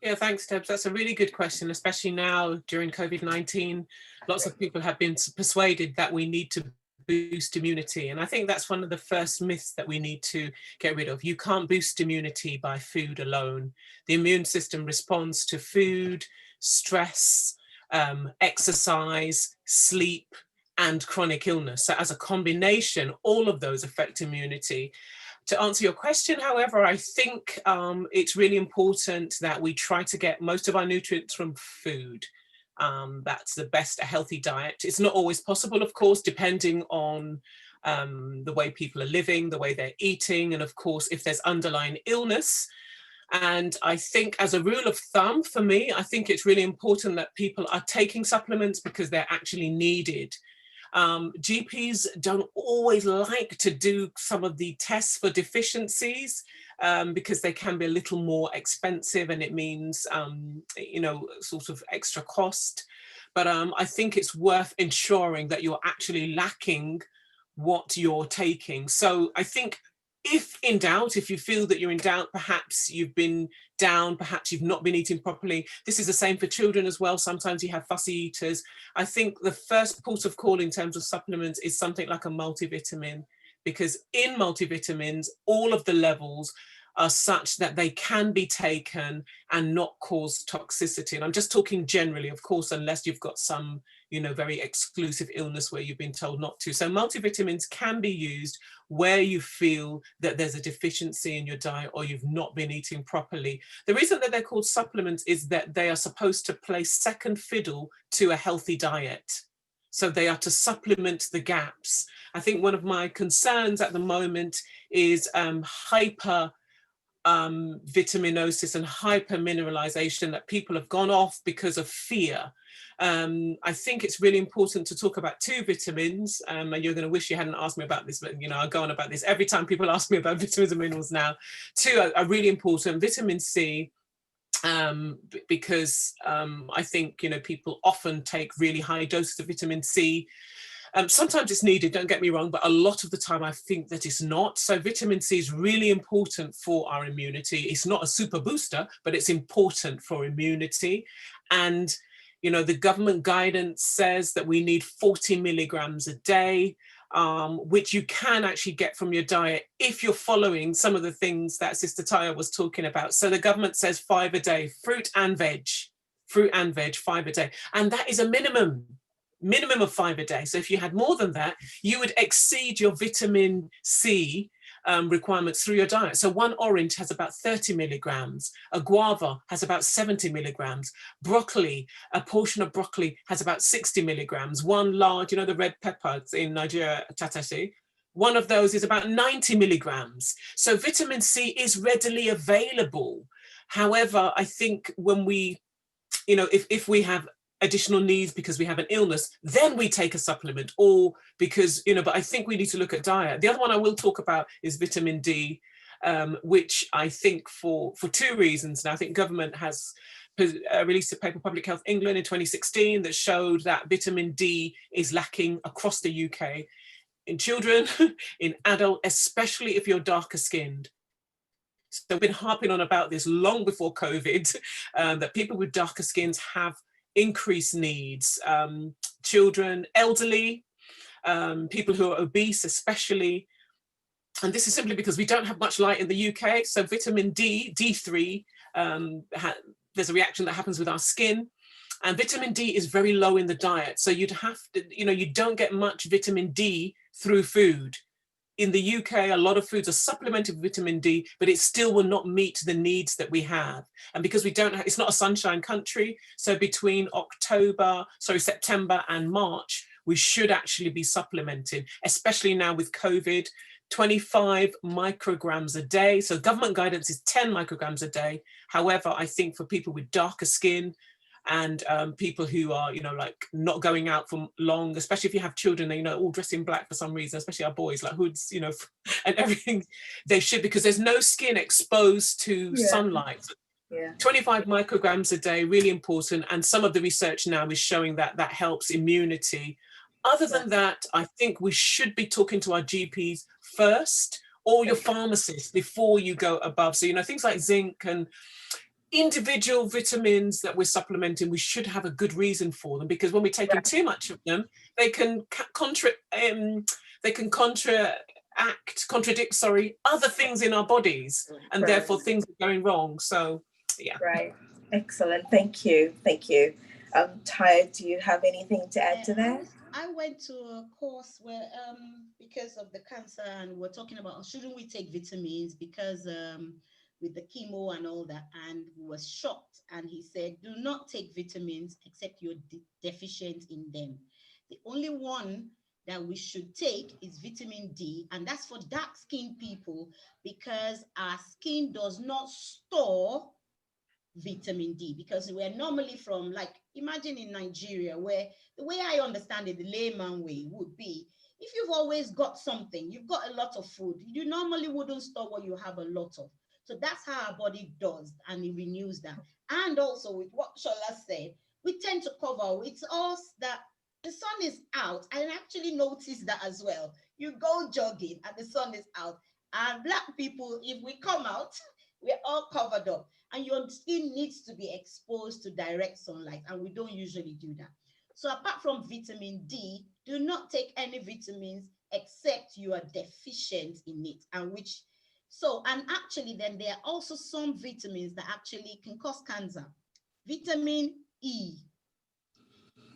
Yeah, thanks, Debs. That's a really good question, especially now during COVID-19. Lots of people have been persuaded that we need to boost immunity. And I think that's one of the first myths that we need to get rid of. You can't boost immunity by food alone. The immune system responds to food, stress, exercise, sleep, and chronic illness. So as a combination, all of those affect immunity. To answer your question, however, I think it's really important that we try to get most of our nutrients from food. That's the best, a healthy diet. It's not always possible, of course, depending on the way people are living, the way they're eating, and of course, if there's underlying illness. And I think as a rule of thumb, for me, I think it's really important that people are taking supplements because they're actually needed. GPs don't always like to do some of the tests for deficiencies because they can be a little more expensive and it means, you know, sort of extra cost. But I think it's worth ensuring that you're actually lacking what you're taking. So I think if in doubt, if you feel that you're in doubt, perhaps you've been down, perhaps you've not been eating properly. This is the same for children as well. Sometimes you have fussy eaters. I think the first port of call in terms of supplements is something like a multivitamin, because in multivitamins, all of the levels are such that they can be taken and not cause toxicity. And I'm just talking generally, of course, unless you've got some, you know, very exclusive illness where you've been told not to. So multivitamins can be used where you feel that there's a deficiency in your diet or you've not been eating properly. The reason that they're called supplements is that they are supposed to play second fiddle to a healthy diet. So they are to supplement the gaps. I think one of my concerns at the moment is vitaminosis and hypermineralization, that people have gone off because of fear. I think it's really important to talk about two vitamins, and you're going to wish you hadn't asked me about this, but you know, I go on about this every time people ask me about vitamins and minerals now. Two are really important. Vitamin C, because I think, you know, people often take really high doses of vitamin C. Sometimes it's needed, don't get me wrong, but a lot of the time I think that it's not. So vitamin C is really important for our immunity. It's not a super booster, but it's important for immunity. And, you know, the government guidance says that we need 40 milligrams a day, which you can actually get from your diet if you're following some of the things that Sister Taya was talking about. So the government says 5 a day, fruit and veg, 5 a day. And that is a minimum of 5 a day. So if you had more than that, you would exceed your vitamin C requirements through your diet. So one orange has about 30 milligrams, a guava has about 70 milligrams, broccoli, a portion of broccoli has about 60 milligrams, one large, you know, the red peppers in Nigeria, tatashi, one of those is about 90 milligrams. So vitamin C is readily available. However, I think when we, you know, if we have additional needs because we have an illness, then we take a supplement, or because, you know, but I think we need to look at diet. The other one I will talk about is vitamin D, which I think for two reasons. Now, I think government has released a paper, Public Health England in 2016, that showed that vitamin D is lacking across the UK in children, in adults, especially if you're darker skinned. So we've been harping on about this long before COVID, that people with darker skins have increased needs, children, elderly, people who are obese especially. And this is simply because we don't have much light in the UK. So vitamin D, D3, there's a reaction that happens with our skin. And vitamin D is very low in the diet. So you'd have to, you don't get much vitamin D through food. In the UK, a lot of foods are supplemented with vitamin D, but it still will not meet the needs that we have. And because we don't it's not a sunshine country, so between September and March, we should actually be supplementing, especially now with COVID, 25 micrograms a day. So government guidance is 10 micrograms a day. However, I think for people with darker skin, and people who are, like not going out for long, especially if you have children, all dressed in black for some reason, especially our boys, like hoods, and everything, they should, because there's no skin exposed to sunlight. 25 micrograms a day, really important. And some of the research now is showing that that helps immunity. Other than that, I think we should be talking to our GPs first, or your pharmacist, before you go above. So, things like zinc and individual vitamins that we're supplementing, we should have a good reason for them, because when we're taking too much of them, they can contradict other things in our bodies, and therefore things are going wrong. So right, excellent, thank you. Ty, do you have anything to add to that? I went to a course where because of the cancer, and we're talking about shouldn't we take vitamins because with the chemo and all that, and was shocked. And he said, do not take vitamins except you're deficient in them. The only one that we should take is vitamin D, and that's for dark-skinned people, because our skin does not store vitamin D, because we're normally from, like, imagine in Nigeria, where the way I understand it, the layman way would be, if you've always got something, you've got a lot of food, you normally wouldn't store what you have a lot of. So that's how our body does, and it renews that. And also with what Shola said, we tend to cover, it's us that the sun is out. I actually noticed that as well. You go jogging and the sun is out. And Black people, if we come out, we're all covered up. And your skin needs to be exposed to direct sunlight, and we don't usually do that. So apart from vitamin D, do not take any vitamins except you are deficient in it, and and actually then there are also some vitamins that actually can cause cancer. Vitamin E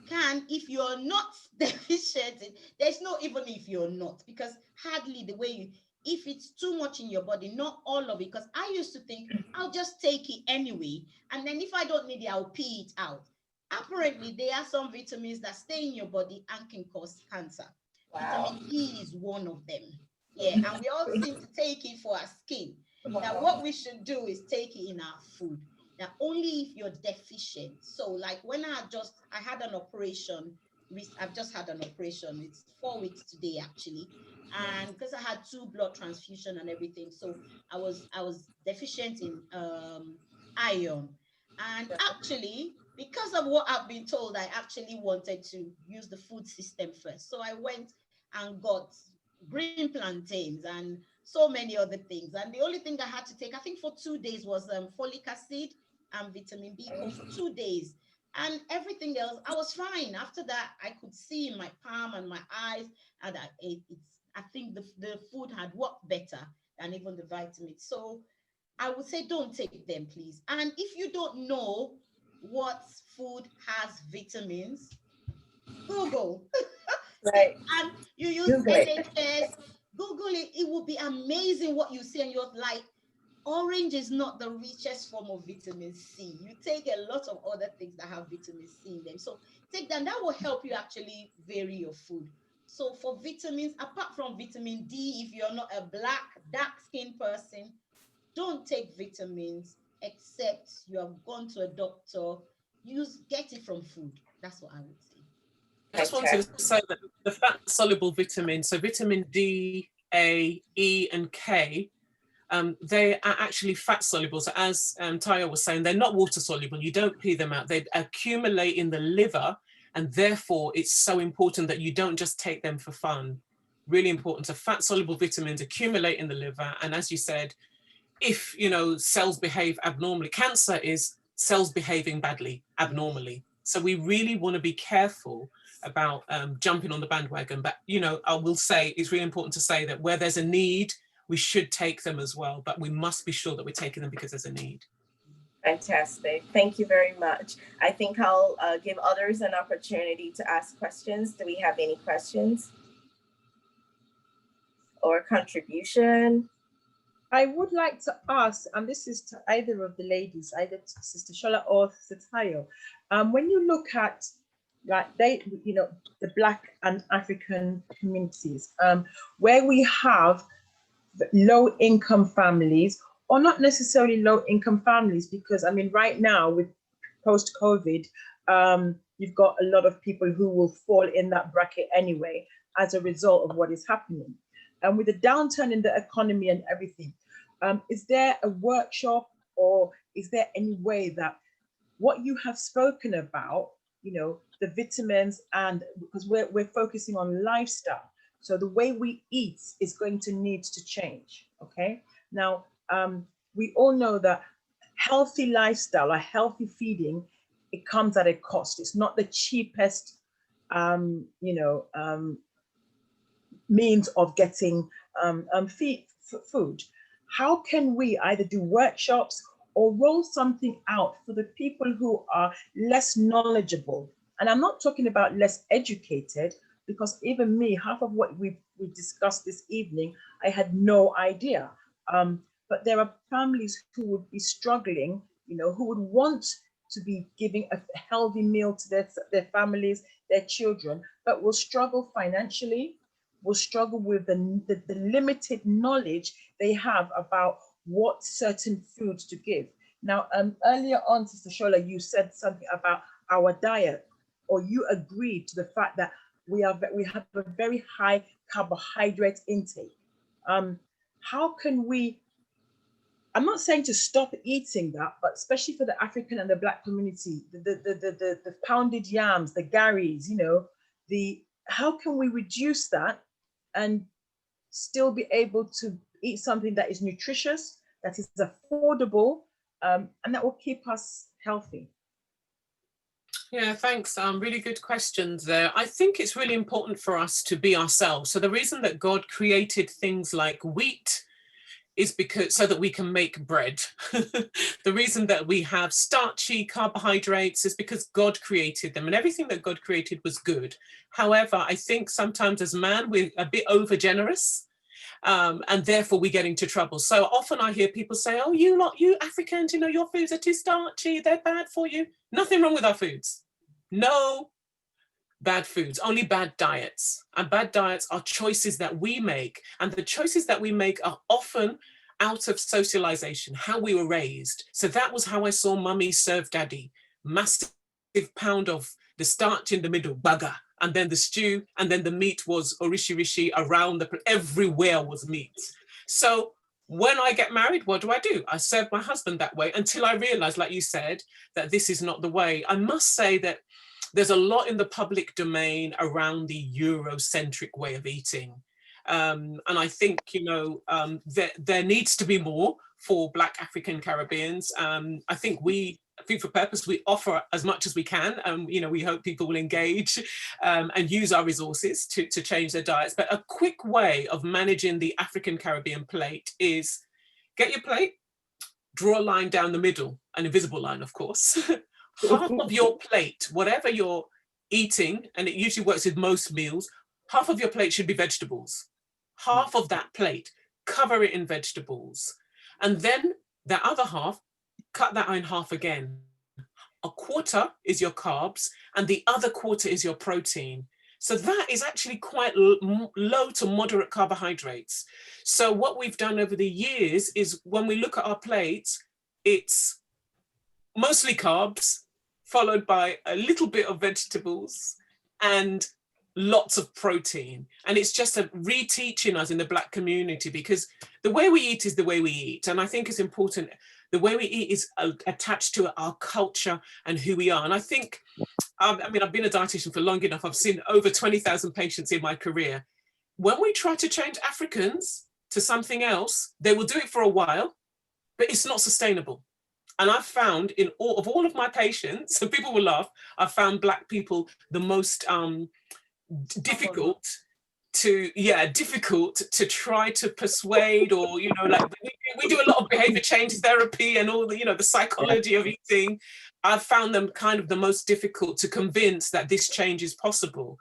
can, if you're not deficient, there's no even if you're not, because hardly the way if it's too much in your body, not all of it, because I used to think I'll just take it anyway, and then if I don't need it, I'll pee it out. Apparently, there are some vitamins that stay in your body and can cause cancer. Wow. Vitamin E is one of them. Yeah, and we all seem to take it for our skin. Now, what we should do is take it in our food. Now, only if you're deficient. So, like when I had an operation. I've just had an operation. It's 4 weeks today, actually. And because I had 2 blood transfusion and everything, so I was deficient in iron. And actually, because of what I've been told, I actually wanted to use the food system first. So I went and got green plantains and so many other things. And the only thing I had to take, I think for 2 days, was folic acid and vitamin B for 2 days. And everything else, I was fine. After that, I could see in my palm and my eyes, and I think the food had worked better than even the vitamins. So I would say don't take them, please. And if you don't know what food has vitamins, Google. Right. And you use NHS, Google it. It will be amazing what you see, and you're like, orange is not the richest form of vitamin C. You take a lot of other things that have vitamin C in them. So take them. That will help you actually vary your food. So for vitamins, apart from vitamin D, if you're not a dark-skinned person, don't take vitamins except you have gone to a doctor. Get it from food. That's what I would say. I just wanted to say that the fat-soluble vitamins, so vitamin D, A, E, and K, they are actually fat soluble. So as Taya was saying, they're not water soluble. You don't pee them out. They accumulate in the liver, and therefore it's so important that you don't just take them for fun. Really important. So fat soluble vitamins accumulate in the liver, and as you said, if cells behave abnormally, cancer is cells behaving badly, abnormally. So we really want to be careful about jumping on the bandwagon. But I will say it's really important to say that where there's a need, we should take them as well, but we must be sure that we're taking them because there's a need. Fantastic. Thank you very much. I think I'll give others an opportunity to ask questions. Do we have any questions or contribution? I would like to ask, and this is to either of the ladies, either to Sister Shola or Sister Tayo, when you look at like the Black and African communities, where we have low income families, or not necessarily low income families, because I mean, right now with post COVID, you've got a lot of people who will fall in that bracket anyway as a result of what is happening. And with the downturn in the economy and everything, is there a workshop, or is there any way that what you have spoken about, the vitamins, and because we're focusing on lifestyle, so the way we eat is going to need to change. Okay, now we all know that healthy lifestyle, a healthy feeding, it comes at a cost. It's not the cheapest means of getting food. How can we either do workshops or roll something out for the people who are less knowledgeable? And I'm not talking about less educated, because even me, half of what we discussed this evening, I had no idea. But there are families who would be struggling, who would want to be giving a healthy meal to their families, their children, but will struggle financially, will struggle with the limited knowledge they have about what certain foods to give. Now, earlier on, Sister Shola, you said something about our diet, or you agreed to the fact that we have a very high carbohydrate intake. How can we, I'm not saying to stop eating that, but especially for the African and the Black community, the pounded yams, the garies, how can we reduce that and still be able to eat something that is nutritious, that is affordable, and that will keep us healthy? Yeah, thanks. Really good questions there. I think it's really important for us to be ourselves. So the reason that God created things like wheat is because so that we can make bread. The reason that we have starchy carbohydrates is because God created them, and everything that God created was good. However, I think sometimes as man, we're a bit over generous. And therefore we get into trouble. So often I hear people say, oh, you Africans, your foods are too starchy, they're bad for you. Nothing wrong with our foods. No bad foods, only bad diets. And bad diets are choices that we make. And the choices that we make are often out of socialization, how we were raised. So that was how I saw mummy serve daddy. Massive pound of the starch in the middle, baga, and then the stew, and then the meat was orishirishi around everywhere was meat. So when I get married, what do? I serve my husband that way until I realized, like you said, that this is not the way. I must say that there's a lot in the public domain around the Eurocentric way of eating. And I think, there needs to be more for Black African Caribbeans. I think for purpose, we offer as much as we can. We hope people will engage and use our resources to change their diets. But a quick way of managing the African Caribbean plate is get your plate, draw a line down the middle, an invisible line, of course. Half of your plate, whatever you're eating, and it usually works with most meals, half of your plate should be vegetables. Half of that plate, cover it in vegetables. And then the other half, cut that in half again. A quarter is your carbs, and the other quarter is your protein. So that is actually quite low to moderate carbohydrates. So what we've done over the years is when we look at our plates, it's mostly carbs, followed by a little bit of vegetables and lots of protein. And it's just reteaching us in the Black community, because the way we eat is the way we eat. And I think it's important, the way we eat is attached to our culture and who we are. And I think, I've been a dietitian for long enough. I've seen over 20,000 patients in my career. When we try to change Africans to something else, they will do it for a while, but it's not sustainable. And I've found in all of my patients, and people will laugh, I've found Black people the most difficult difficult to try to persuade, or like we do a lot of behavior change therapy and all the the psychology of eating. I've found them kind of the most difficult to convince that this change is possible.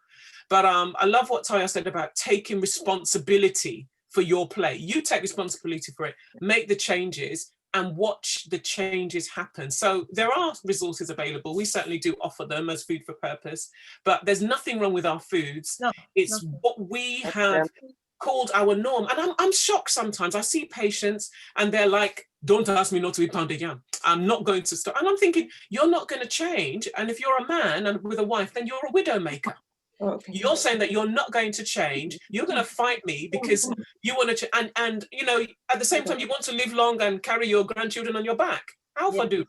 But I love what Taya said about taking responsibility for your play. You take responsibility for it, make the changes, and watch the changes happen. So there are resources available. We certainly do offer them as food for purpose, but there's nothing wrong with our foods. No, it's nothing. what we have called our norm. And I'm shocked sometimes. I see patients and they're like, don't ask me not to eat pounded yam. I'm not going to stop. And I'm thinking, you're not going to change. And if you're a man and with a wife, then you're a widow maker. Okay. You're saying that you're not going to change. You're going to fight me because you want to, and at the same time, you want to live long and carry your grandchildren on your back. Alpha do.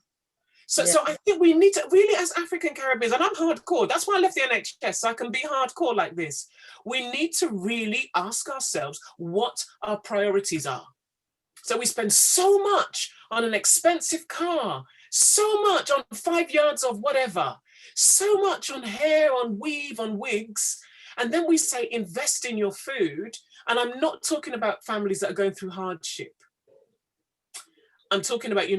So I think we need to really, as African Caribbeans, and I'm hardcore. That's why I left the NHS, so I can be hardcore like this. We need to really ask ourselves what our priorities are. So we spend so much on an expensive car, so much on 5 yards of whatever, so much on hair, on weave, on wigs. And then we say, invest in your food. And I'm not talking about families that are going through hardship. I'm talking about,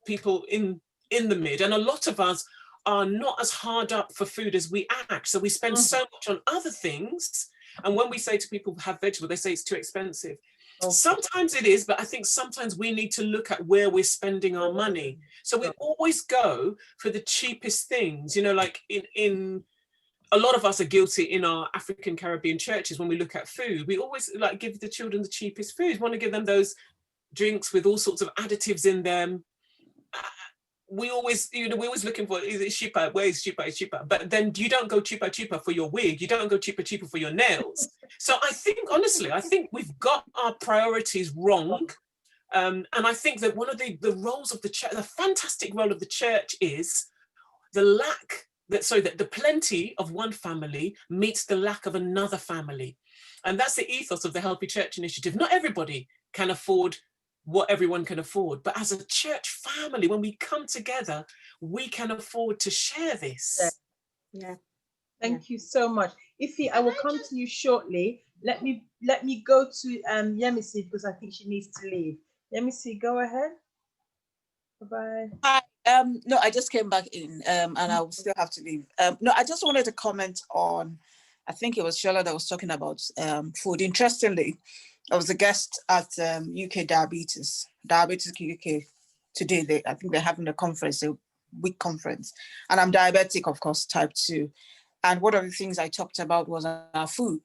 people in the mid. And a lot of us are not as hard up for food as we act. So we spend so much on other things. And when we say to people have vegetable, they say it's too expensive. Okay. Sometimes it is, but I think sometimes we need to look at where we're spending our money. So we always go for the cheapest things, like in a lot of us are guilty in our African Caribbean churches. When we look at food, we always like give the children the cheapest food. We want to give them those drinks with all sorts of additives in them. We always, we're always looking for, is it cheaper? Where is cheaper? It's cheaper. But then you don't go cheaper for your wig. You don't go cheaper for your nails. So I think, honestly, we've got our priorities wrong. And I think that one of the roles of the church, the fantastic role of the church is that the plenty of one family meets the lack of another family. And that's the ethos of the Healthy Church Initiative. Not everybody can afford what everyone can afford, but as a church family, when we come together, we can afford to share this. Thank you so much. Ify, I will come to you shortly. Let me go to Yemisi, because I think she needs to leave. Yemisi, go ahead. Bye-bye. Hi. No, I just came back in and I will still have to leave. No, I just wanted to comment on, I think it was Shola that was talking about food. Interestingly, I was a guest at UK Diabetes UK today. I think they're having a week conference. And I'm diabetic, of course, type 2. And one of the things I talked about was our food,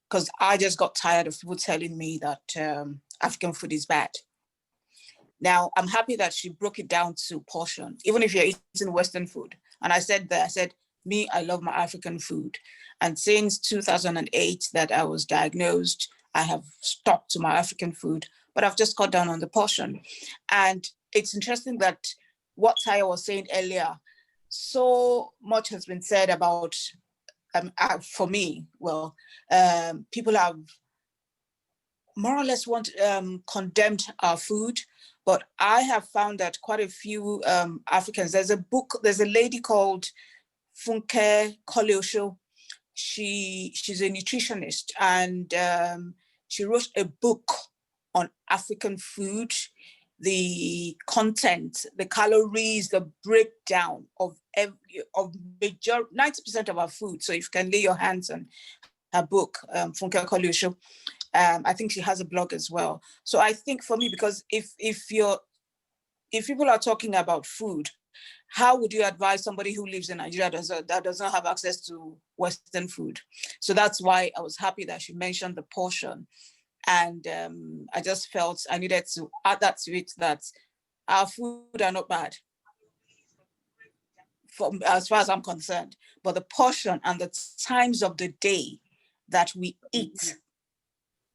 because I just got tired of people telling me that African food is bad. Now, I'm happy that she broke it down to portion, even if you're eating Western food. And I said, I love my African food. And since 2008 that I was diagnosed, I have stuck to my African food, but I've just cut down on the portion. And it's interesting that what Taya was saying earlier, so much has been said about, for me, people have more or less condemned our food, but I have found that quite a few Africans, there's a lady called Funke Koleosho. She's a nutritionist, and she wrote a book on African food, the content, the calories, the breakdown of 90% of our food. So if you can lay your hands on her book, Funke Koleosho, I think she has a blog as well. So I think for me, because if people are talking about food, how would you advise somebody who lives in Nigeria that does not have access to Western food? So that's why I was happy that she mentioned the portion. And I just felt I needed to add that to it, that our food are not bad, as far as I'm concerned, but the portion and the times of the day that we eat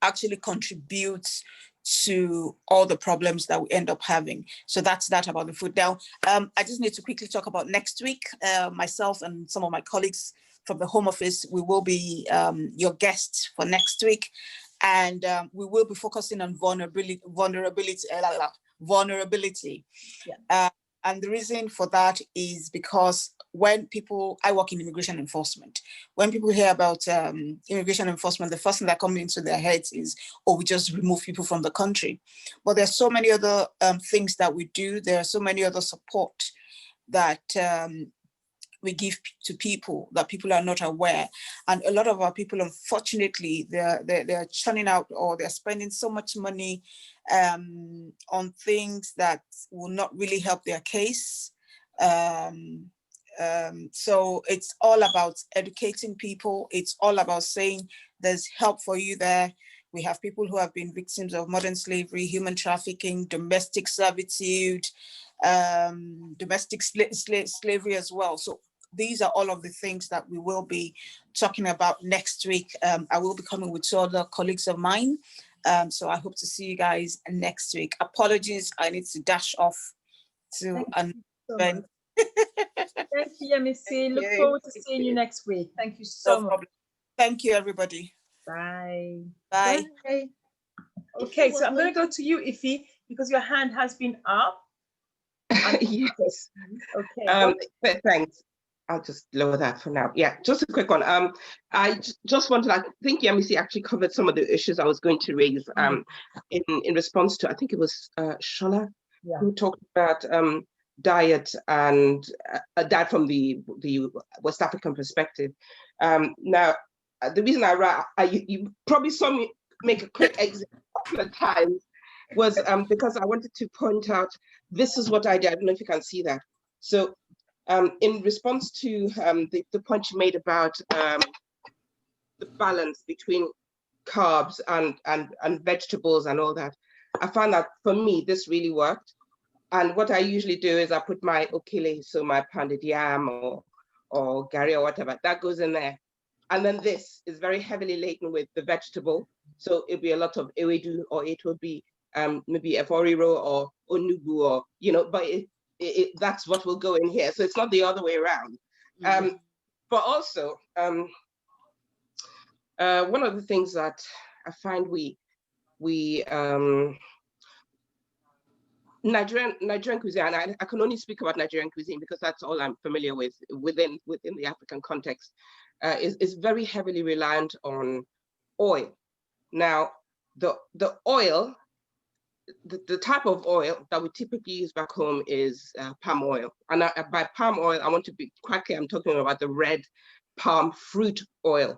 actually contributes to all the problems that we end up having. So that's that about the food. Now, I just need to quickly talk about next week. Myself and some of my colleagues from the Home Office, we will be your guests for next week. And we will be focusing on vulnerability. And the reason for that is because when people, I work in immigration enforcement, when people hear about immigration enforcement, the first thing that comes into their heads is, oh, we just remove people from the country. But there's so many other things that we do. There are so many other support that we give to people that people are not aware. And a lot of our people, unfortunately, they're churning out, or they're spending so much money on things that will not really help their case. So it's all about educating people. It's all about saying there's help for you there. We have people who have been victims of modern slavery, human trafficking, domestic servitude, domestic slavery as well. So these are all of the things that we will be talking about next week. I will be coming with 2 other colleagues of mine. So I hope to see you guys next week. Apologies, I need to dash off to an event. Thank you, Yemisi. Look forward to seeing you next week. Thank you so much. Thank you, everybody. Bye. Bye. Bye. Okay, so I'm going to go to you, Ify, because your hand has been up. Yes. Okay. Thanks. I'll just lower that for now. Yeah, just a quick one. I just wanted, I think Yemisi actually covered some of the issues I was going to raise in response to, I think it was Shola, who talked about diet and diet from the West African perspective. Now, the reason you probably saw me make a quick exit a couple of times was because I wanted to point out, this is what I did. I don't know if you can see that. So in response to the point you made about the balance between carbs and vegetables and all that, I found that for me, this really worked. And what I usually do is I put my okile, so my pounded yam or gari or whatever, that goes in there. And then this is very heavily laden with the vegetable. So it'll be a lot of ewedu, or it will be maybe eforiro or onubu, or, you know, but that's what will go in here. So it's not the other way around. But also, one of the things that I find Nigerian cuisine, and I can only speak about Nigerian cuisine because that's all I'm familiar with within the African context, is very heavily reliant on oil. Now, the oil, the type of oil that we typically use back home is palm oil. And by palm oil, I want to be quite clear, I'm talking about the red palm fruit oil,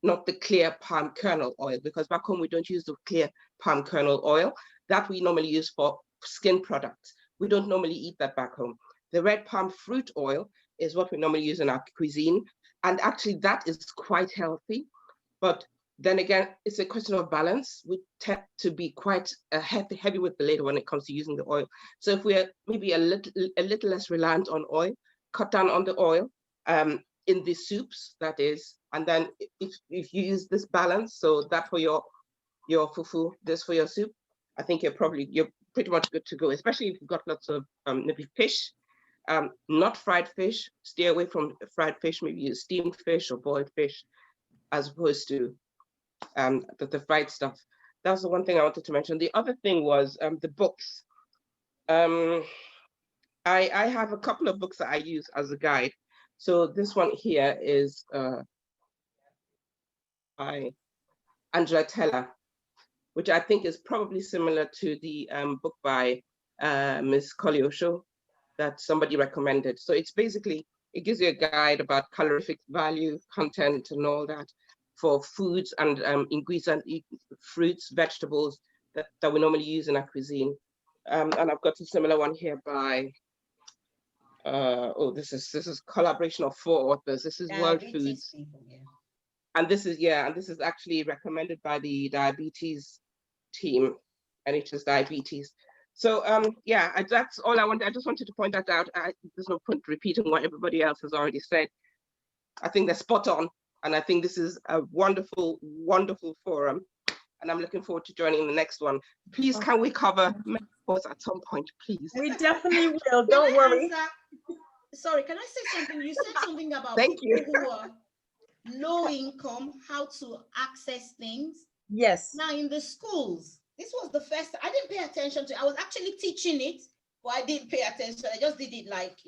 not the clear palm kernel oil, because back home we don't use the clear palm kernel oil that we normally use for skin products. We don't normally eat that back home. The red palm fruit oil is what we normally use in our cuisine. And actually that is quite healthy. But then again, it's a question of balance. We tend to be quite heavy with the lid when it comes to using the oil. So if we're maybe a little less reliant on oil, cut down on the oil in the soups, that is. And then if you use this balance, so that for your fufu, this for your soup, I think you're pretty much good to go, especially if you've got lots of maybe fish, not fried fish. Stay away from fried fish, maybe use steamed fish or boiled fish, as opposed to the fried stuff. That was the one thing I wanted to mention. The other thing was the books. I have a couple of books that I use as a guide. So this one here is by Angela Teller, which I think is probably similar to the book by Ms. Koleosho that somebody recommended. So it's basically, it gives you a guide about calorific value, content, and all that for foods and ingredients, fruits, vegetables that we normally use in our cuisine. And I've got a similar one here by, this is collaboration of 4 authors. This is World Foods. People, yeah. And this is actually recommended by the diabetes team, NHS Diabetes. So that's all I wanted. I just wanted to point that out. There's no point repeating what everybody else has already said. I think they're spot on. And I think this is a wonderful, wonderful forum. And I'm looking forward to joining the next one. Please, can we cover menopause at some point, please? We definitely will. Don't worry. Sorry, can I say something? You said something about Thank people you. who are low income, how to access things. Yes. Now in the schools, this was the first, I didn't pay attention to, I was actually teaching it but I didn't pay attention. I just did it like,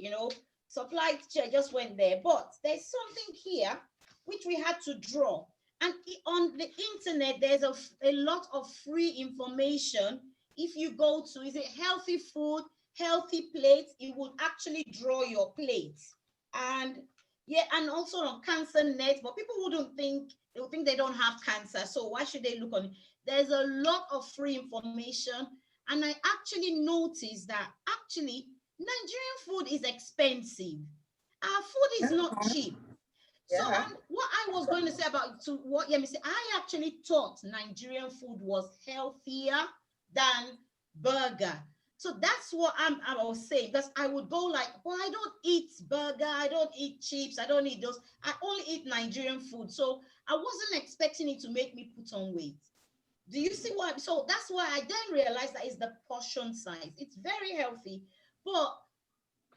supply chain just went there. But there's something here which we had to draw. And on the internet, there's a lot of free information. If you go to, is it healthy food, healthy plates, it would actually draw your plates. And yeah, and also on cancer net, but people wouldn't think, they would think they don't have cancer. So why should they look on it? There's a lot of free information. And I actually noticed that actually Nigerian food is expensive. Our food is not cheap. So what I was going to say about to what Yemi said, I actually thought Nigerian food was healthier than burger. So that's what I was saying, because I would go like, well, I don't eat burger, I don't eat chips, I don't eat those. I only eat Nigerian food. So I wasn't expecting it to make me put on weight. Do you see what? So that's why I then realized that it's the portion size. It's very healthy, but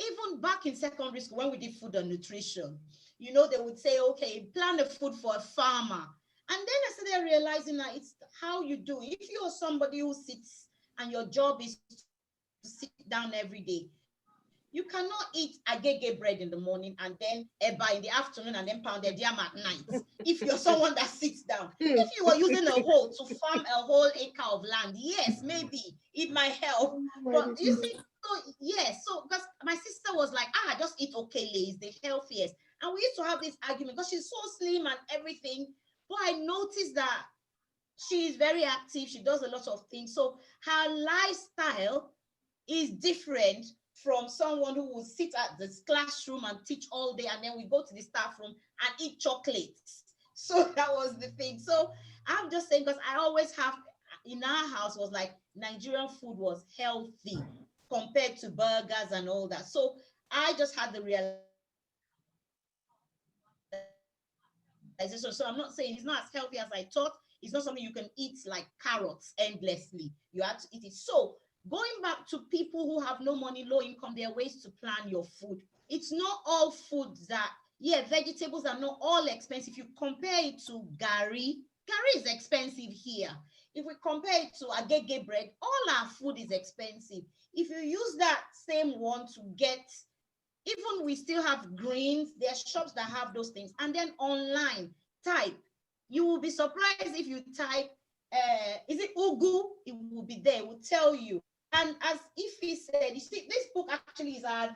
even back in secondary school, when we did food and nutrition, they would say, okay, plan a food for a farmer. And then I started realizing that it's how you do it. If you're somebody who sits and your job is to sit down every day, you cannot eat agege bread in the morning and then eba in the afternoon and then pounded yam at night. If you're someone that sits down, if you were using a hoe to farm a whole acre of land, yes, maybe it might help. But you see, so yes, so because my sister was like, just eat okay, is the healthiest. And we used to have this argument because she's so slim and everything. But I noticed that she's very active, she does a lot of things. So her lifestyle is different from someone who will sit at this classroom and teach all day, and then we go to the staff room and eat chocolates. So that was the thing. So I'm just saying, because I always have, in our house was like Nigerian food was healthy compared to burgers and all that. So I just had the realization. So I'm not saying it's not as healthy as I thought. It's not something you can eat like carrots endlessly. You have to eat it. So going back to people who have no money, low income, there are ways to plan your food. It's not all foods that, vegetables are not all expensive. If you compare it to gari is expensive here. If we compare it to agege bread, all our food is expensive. If you use that same one to get, even we still have greens, there are shops that have those things. And then online, type. You will be surprised if you type, is it ugu? It will be there, it will tell you. And as Ify said, you see, this book actually is our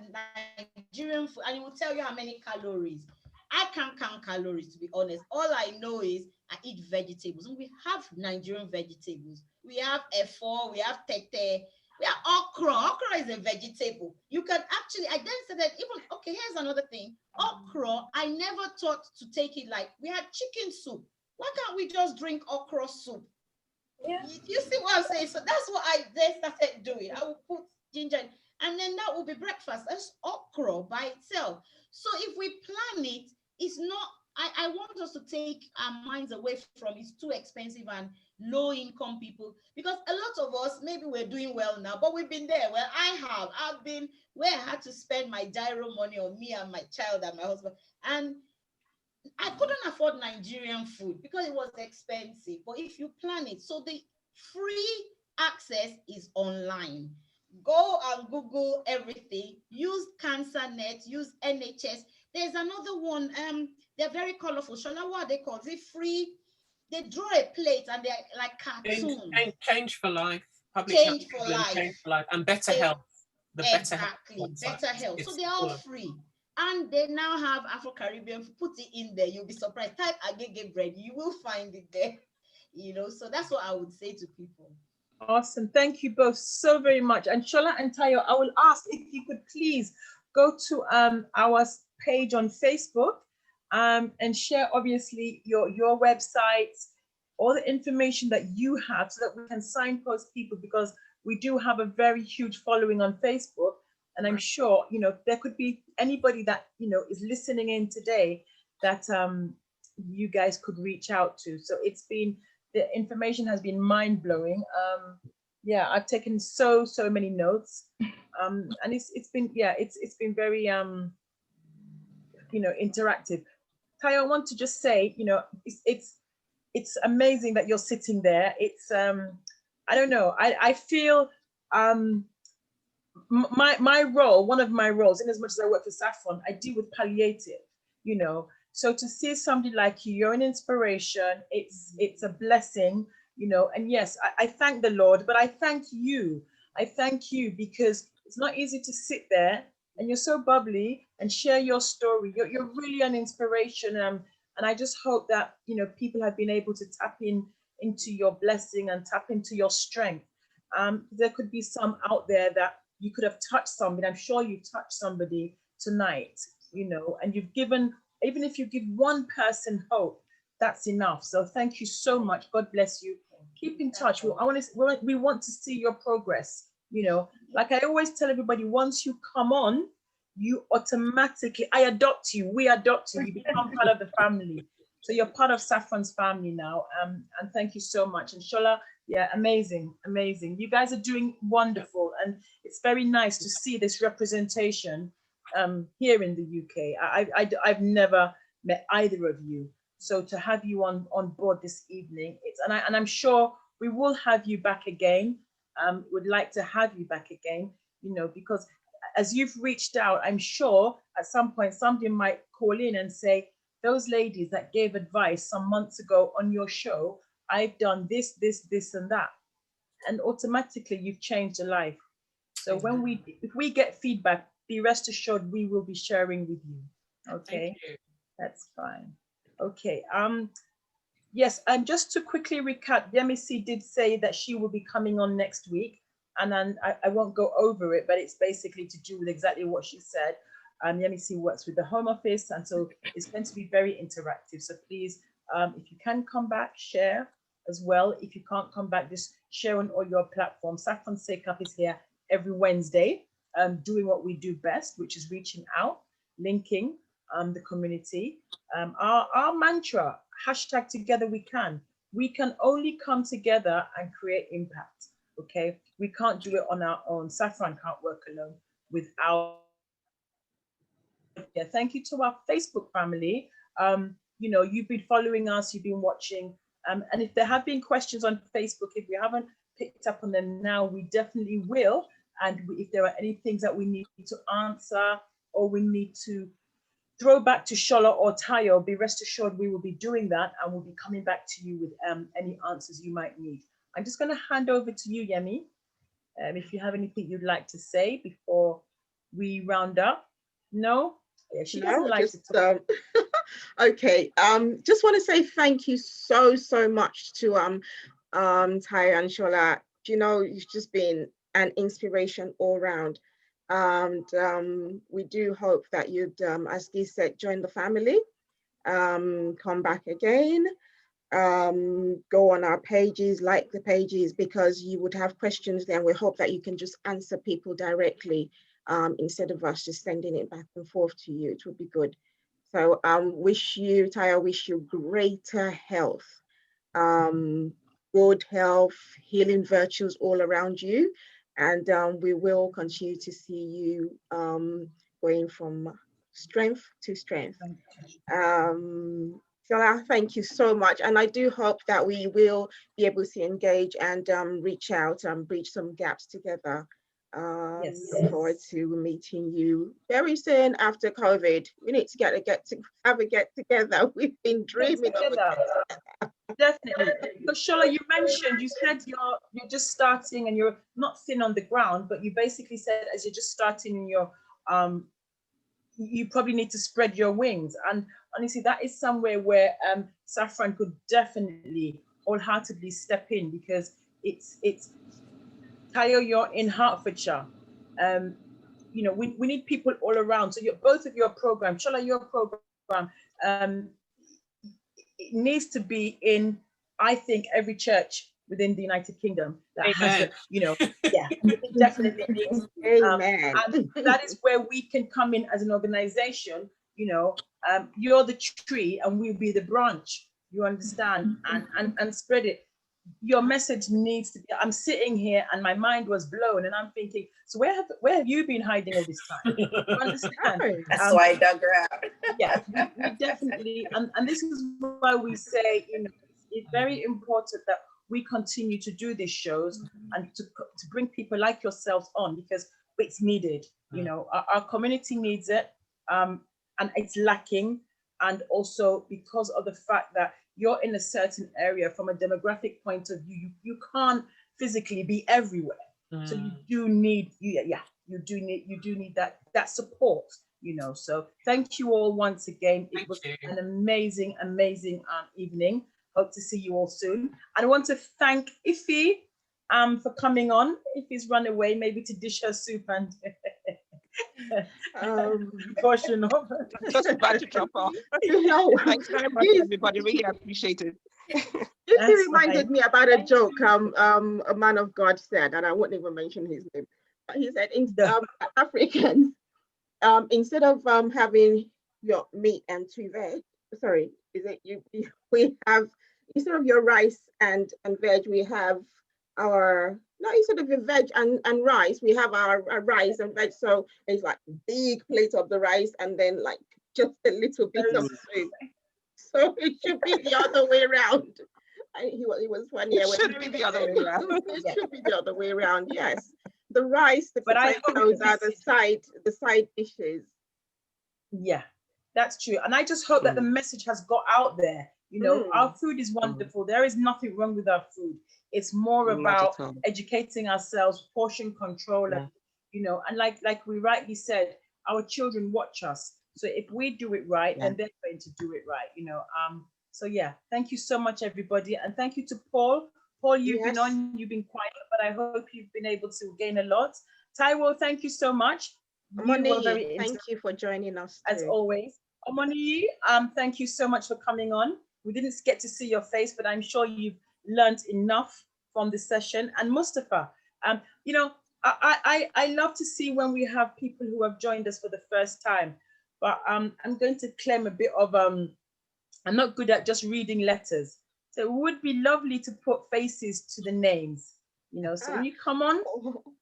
Nigerian food, and it will tell you how many calories. I can't count calories, to be honest. All I know is I eat vegetables, and we have Nigerian vegetables. We have efo, we have tete, we have okra. Okra is a vegetable. You can actually, I then said that even, okay, here's another thing. Okra, I never thought to take it like, we had chicken soup. Why can't we just drink okra soup? Yeah. You see what I'm saying? So that's what I then started doing. I will put ginger in, and then that will be breakfast. That's okra by itself. So if we plan it, it's not, I want us to take our minds away from it's too expensive and low income people, because a lot of us, maybe we're doing well now, but we've been there. Well, I've been where I had to spend my gyro money on me and my child and my husband. And I couldn't afford Nigerian food because it was expensive. But if you plan it, so the free access is online. Go and Google everything. Use CancerNet, use NHS. There's another one. They're very colorful. Shola, what are they called? Is it free? They draw a plate and they're like cartoons. Change for life. Change for life. Change for life. And better health. Exactly. Better health. So they're all free. And they now have Afro-Caribbean. Put it in there. You'll be surprised. Type agege bread. You will find it there. So that's what I would say to people. Awesome. Thank you both so very much. And Shola and Tayo, I will ask if you could please go to our page on Facebook and share obviously your websites, all the information that you have, so that we can signpost people, because we do have a very huge following on Facebook. And I'm sure, there could be anybody that, is listening in today that you guys could reach out to. So the information has been mind blowing. Yeah, I've taken so many notes. And it's been very, interactive. Tayo, I want to just say, it's amazing that you're sitting there. It's, I don't know, I feel, my role, one of my roles, in as much as I work for Saffron, I deal with palliative, you know. So to see somebody like you, you're an inspiration. It's a blessing, you know. And yes, I thank the Lord, but I thank you. I thank you because it's not easy to sit there and you're so bubbly and share your story. You're really an inspiration. And I just hope that, you know, people have been able to tap into your blessing and tap into your strength. There could be some out there that you could have touched somebody. I'm sure you touched somebody tonight, you know, and you've given, even if you give one person hope, that's enough. So thank you so much. God bless you. Keep in touch. We want to see your progress. You know, like I always tell everybody, once you come on, you automatically, I adopt you, we adopt you, you become part of the family. So you're part of Saffron's family now. And thank you so much. And Shola, yeah, amazing, amazing. You guys are doing wonderful. And it's very nice to see this representation here in the UK. I've never met either of you. So to have you on board this evening, and I'm sure we will have you back again. Would like to have you back again, you know, because as you've reached out, I'm sure at some point somebody might call in and say, those ladies that gave advice some months ago on your show, I've done this, this, and that. And automatically you've changed a life. So if we get feedback, be rest assured we will be sharing with you. Okay, that's fine. Okay. Yes, and just to quickly recap, Yemisi did say that she will be coming on next week, and then I won't go over it, but it's basically to do with exactly what she said. Yemisi works with the Home Office, and so it's going to be very interactive. So please, if you can come back, share as well. If you can't come back, just share on all your platforms. Saffron Sekap is here every Wednesday, doing what we do best, which is reaching out, linking the community. Our mantra, hashtag together we can. We can only come together and create impact, okay? We can't do it on our own. Saffron can't work alone without. Yeah, thank you to our Facebook family. You know, you've been following us, you've been watching. And if there have been questions on Facebook, if we haven't picked up on them now, we definitely will. And if there are any things that we need to answer or we need to throw back to Shola or Tayo, be rest assured we will be doing that and we'll be coming back to you with any answers you might need. I'm just going to hand over to you, Yemi, if you have anything you'd like to say before we round up. No? Yeah, she doesn't like to talk. Okay, just want to say thank you so much to Tayo and Shola. You know, you've just been an inspiration all round. And we do hope that you'd, as Guy said, join the family, come back again, go on our pages, like the pages, because you would have questions there. And we hope that you can just answer people directly instead of us just sending it back and forth to you. It would be good. So wish you, Tayo, wish you greater health, good health, healing virtues all around you. And we will continue to see you going from strength to strength. Shola, thank you so much. And I do hope that we will be able to engage and reach out and bridge some gaps together. Yes. Look forward to meeting you very soon after COVID. We need to have a get together. We've been dreaming of it. Definitely. Because Shola, you mentioned, you said you're just starting and you're not thin on the ground, but you basically said as you're just starting in your you probably need to spread your wings. And honestly, that is somewhere where Saffron could definitely wholeheartedly step in, because it's Tayo, you're in Hertfordshire. You know, we need people all around. So both of your program, Shola, your program, it needs to be in, I think, every church within the United Kingdom that has, you know, yeah, it definitely needs. Amen. And that is where we can come in as an organization. You know, you're the tree and we'll be the branch. You understand, and spread it. Your message needs to be. I'm sitting here and my mind was blown, and I'm thinking, so where have you been hiding all this time? You understand? That's why I dug her out. Yeah, we definitely, and this is why we say, you know, it's very important that we continue to do these shows and to bring people like yourselves on, because it's needed. You know, our community needs it, and it's lacking. And also because of the fact that you're in a certain area from a demographic point of view, you can't physically be everywhere. So you do need, you do need that support, you know. So thank you all once again. It was an amazing evening. Hope to see you all soon. And I want to thank Ife for coming on. Ife's run away, maybe to dish her soup and portion of just about to drop off. Thanks very much, everybody. Really appreciate it. It reminded me about a joke a man of God said, and I won't even mention his name. But he said, Africans, instead of having your meat and two veg, sorry, we have, instead of your rice and veg, we have our, no, instead of the veg and rice, we have our rice and veg. So it's like a big plate of the rice and then like just a little bit of soup. So it should be the other way around. It was funny. It should be the other way around. It should be the other way around. Yes, the rice, the potatoes are the side dishes. Yeah, that's true. And I just hope that the message has got out there. You know, our food is wonderful. There is nothing wrong with our food. It's more about educating ourselves, portion control, and, you know, and like we rightly said, our children watch us. So if we do it right, then they're going to do it right, you know. So yeah, thank you so much, everybody. And thank you to Paul. Paul, you've been on, you've been quiet, but I hope you've been able to gain a lot. Taiwo, thank you so much. Omoni, thank you for joining us as always. Omoni, thank you so much for coming on. We didn't get to see your face, but I'm sure you've learned enough from the session. And Mustafa, you know, I love to see when we have people who have joined us for the first time. But I'm going to claim a bit of, I'm not good at just reading letters. So it would be lovely to put faces to the names, you know. So when you come on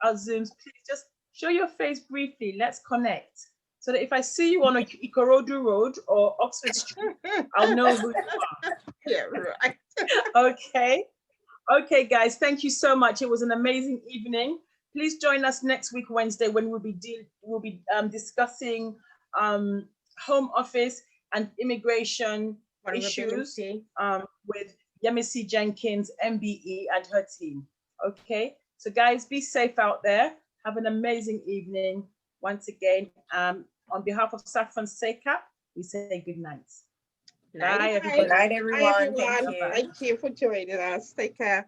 our Zooms, please just show your face briefly. Let's connect. So that if I see you on a Ikorodu Road or Oxford Street, I'll know who you are. Yeah, right. Okay. Okay, guys, thank you so much. It was an amazing evening. Please join us next week, Wednesday, when we'll be discussing Home Office and immigration issues with Yemisi Jenkins, MBE, and her team. Okay, so guys, be safe out there. Have an amazing evening. Once again, on behalf of Saffron Seca, we say good night. Bye, everybody. Good night, everyone. Thank you for joining us. Take care.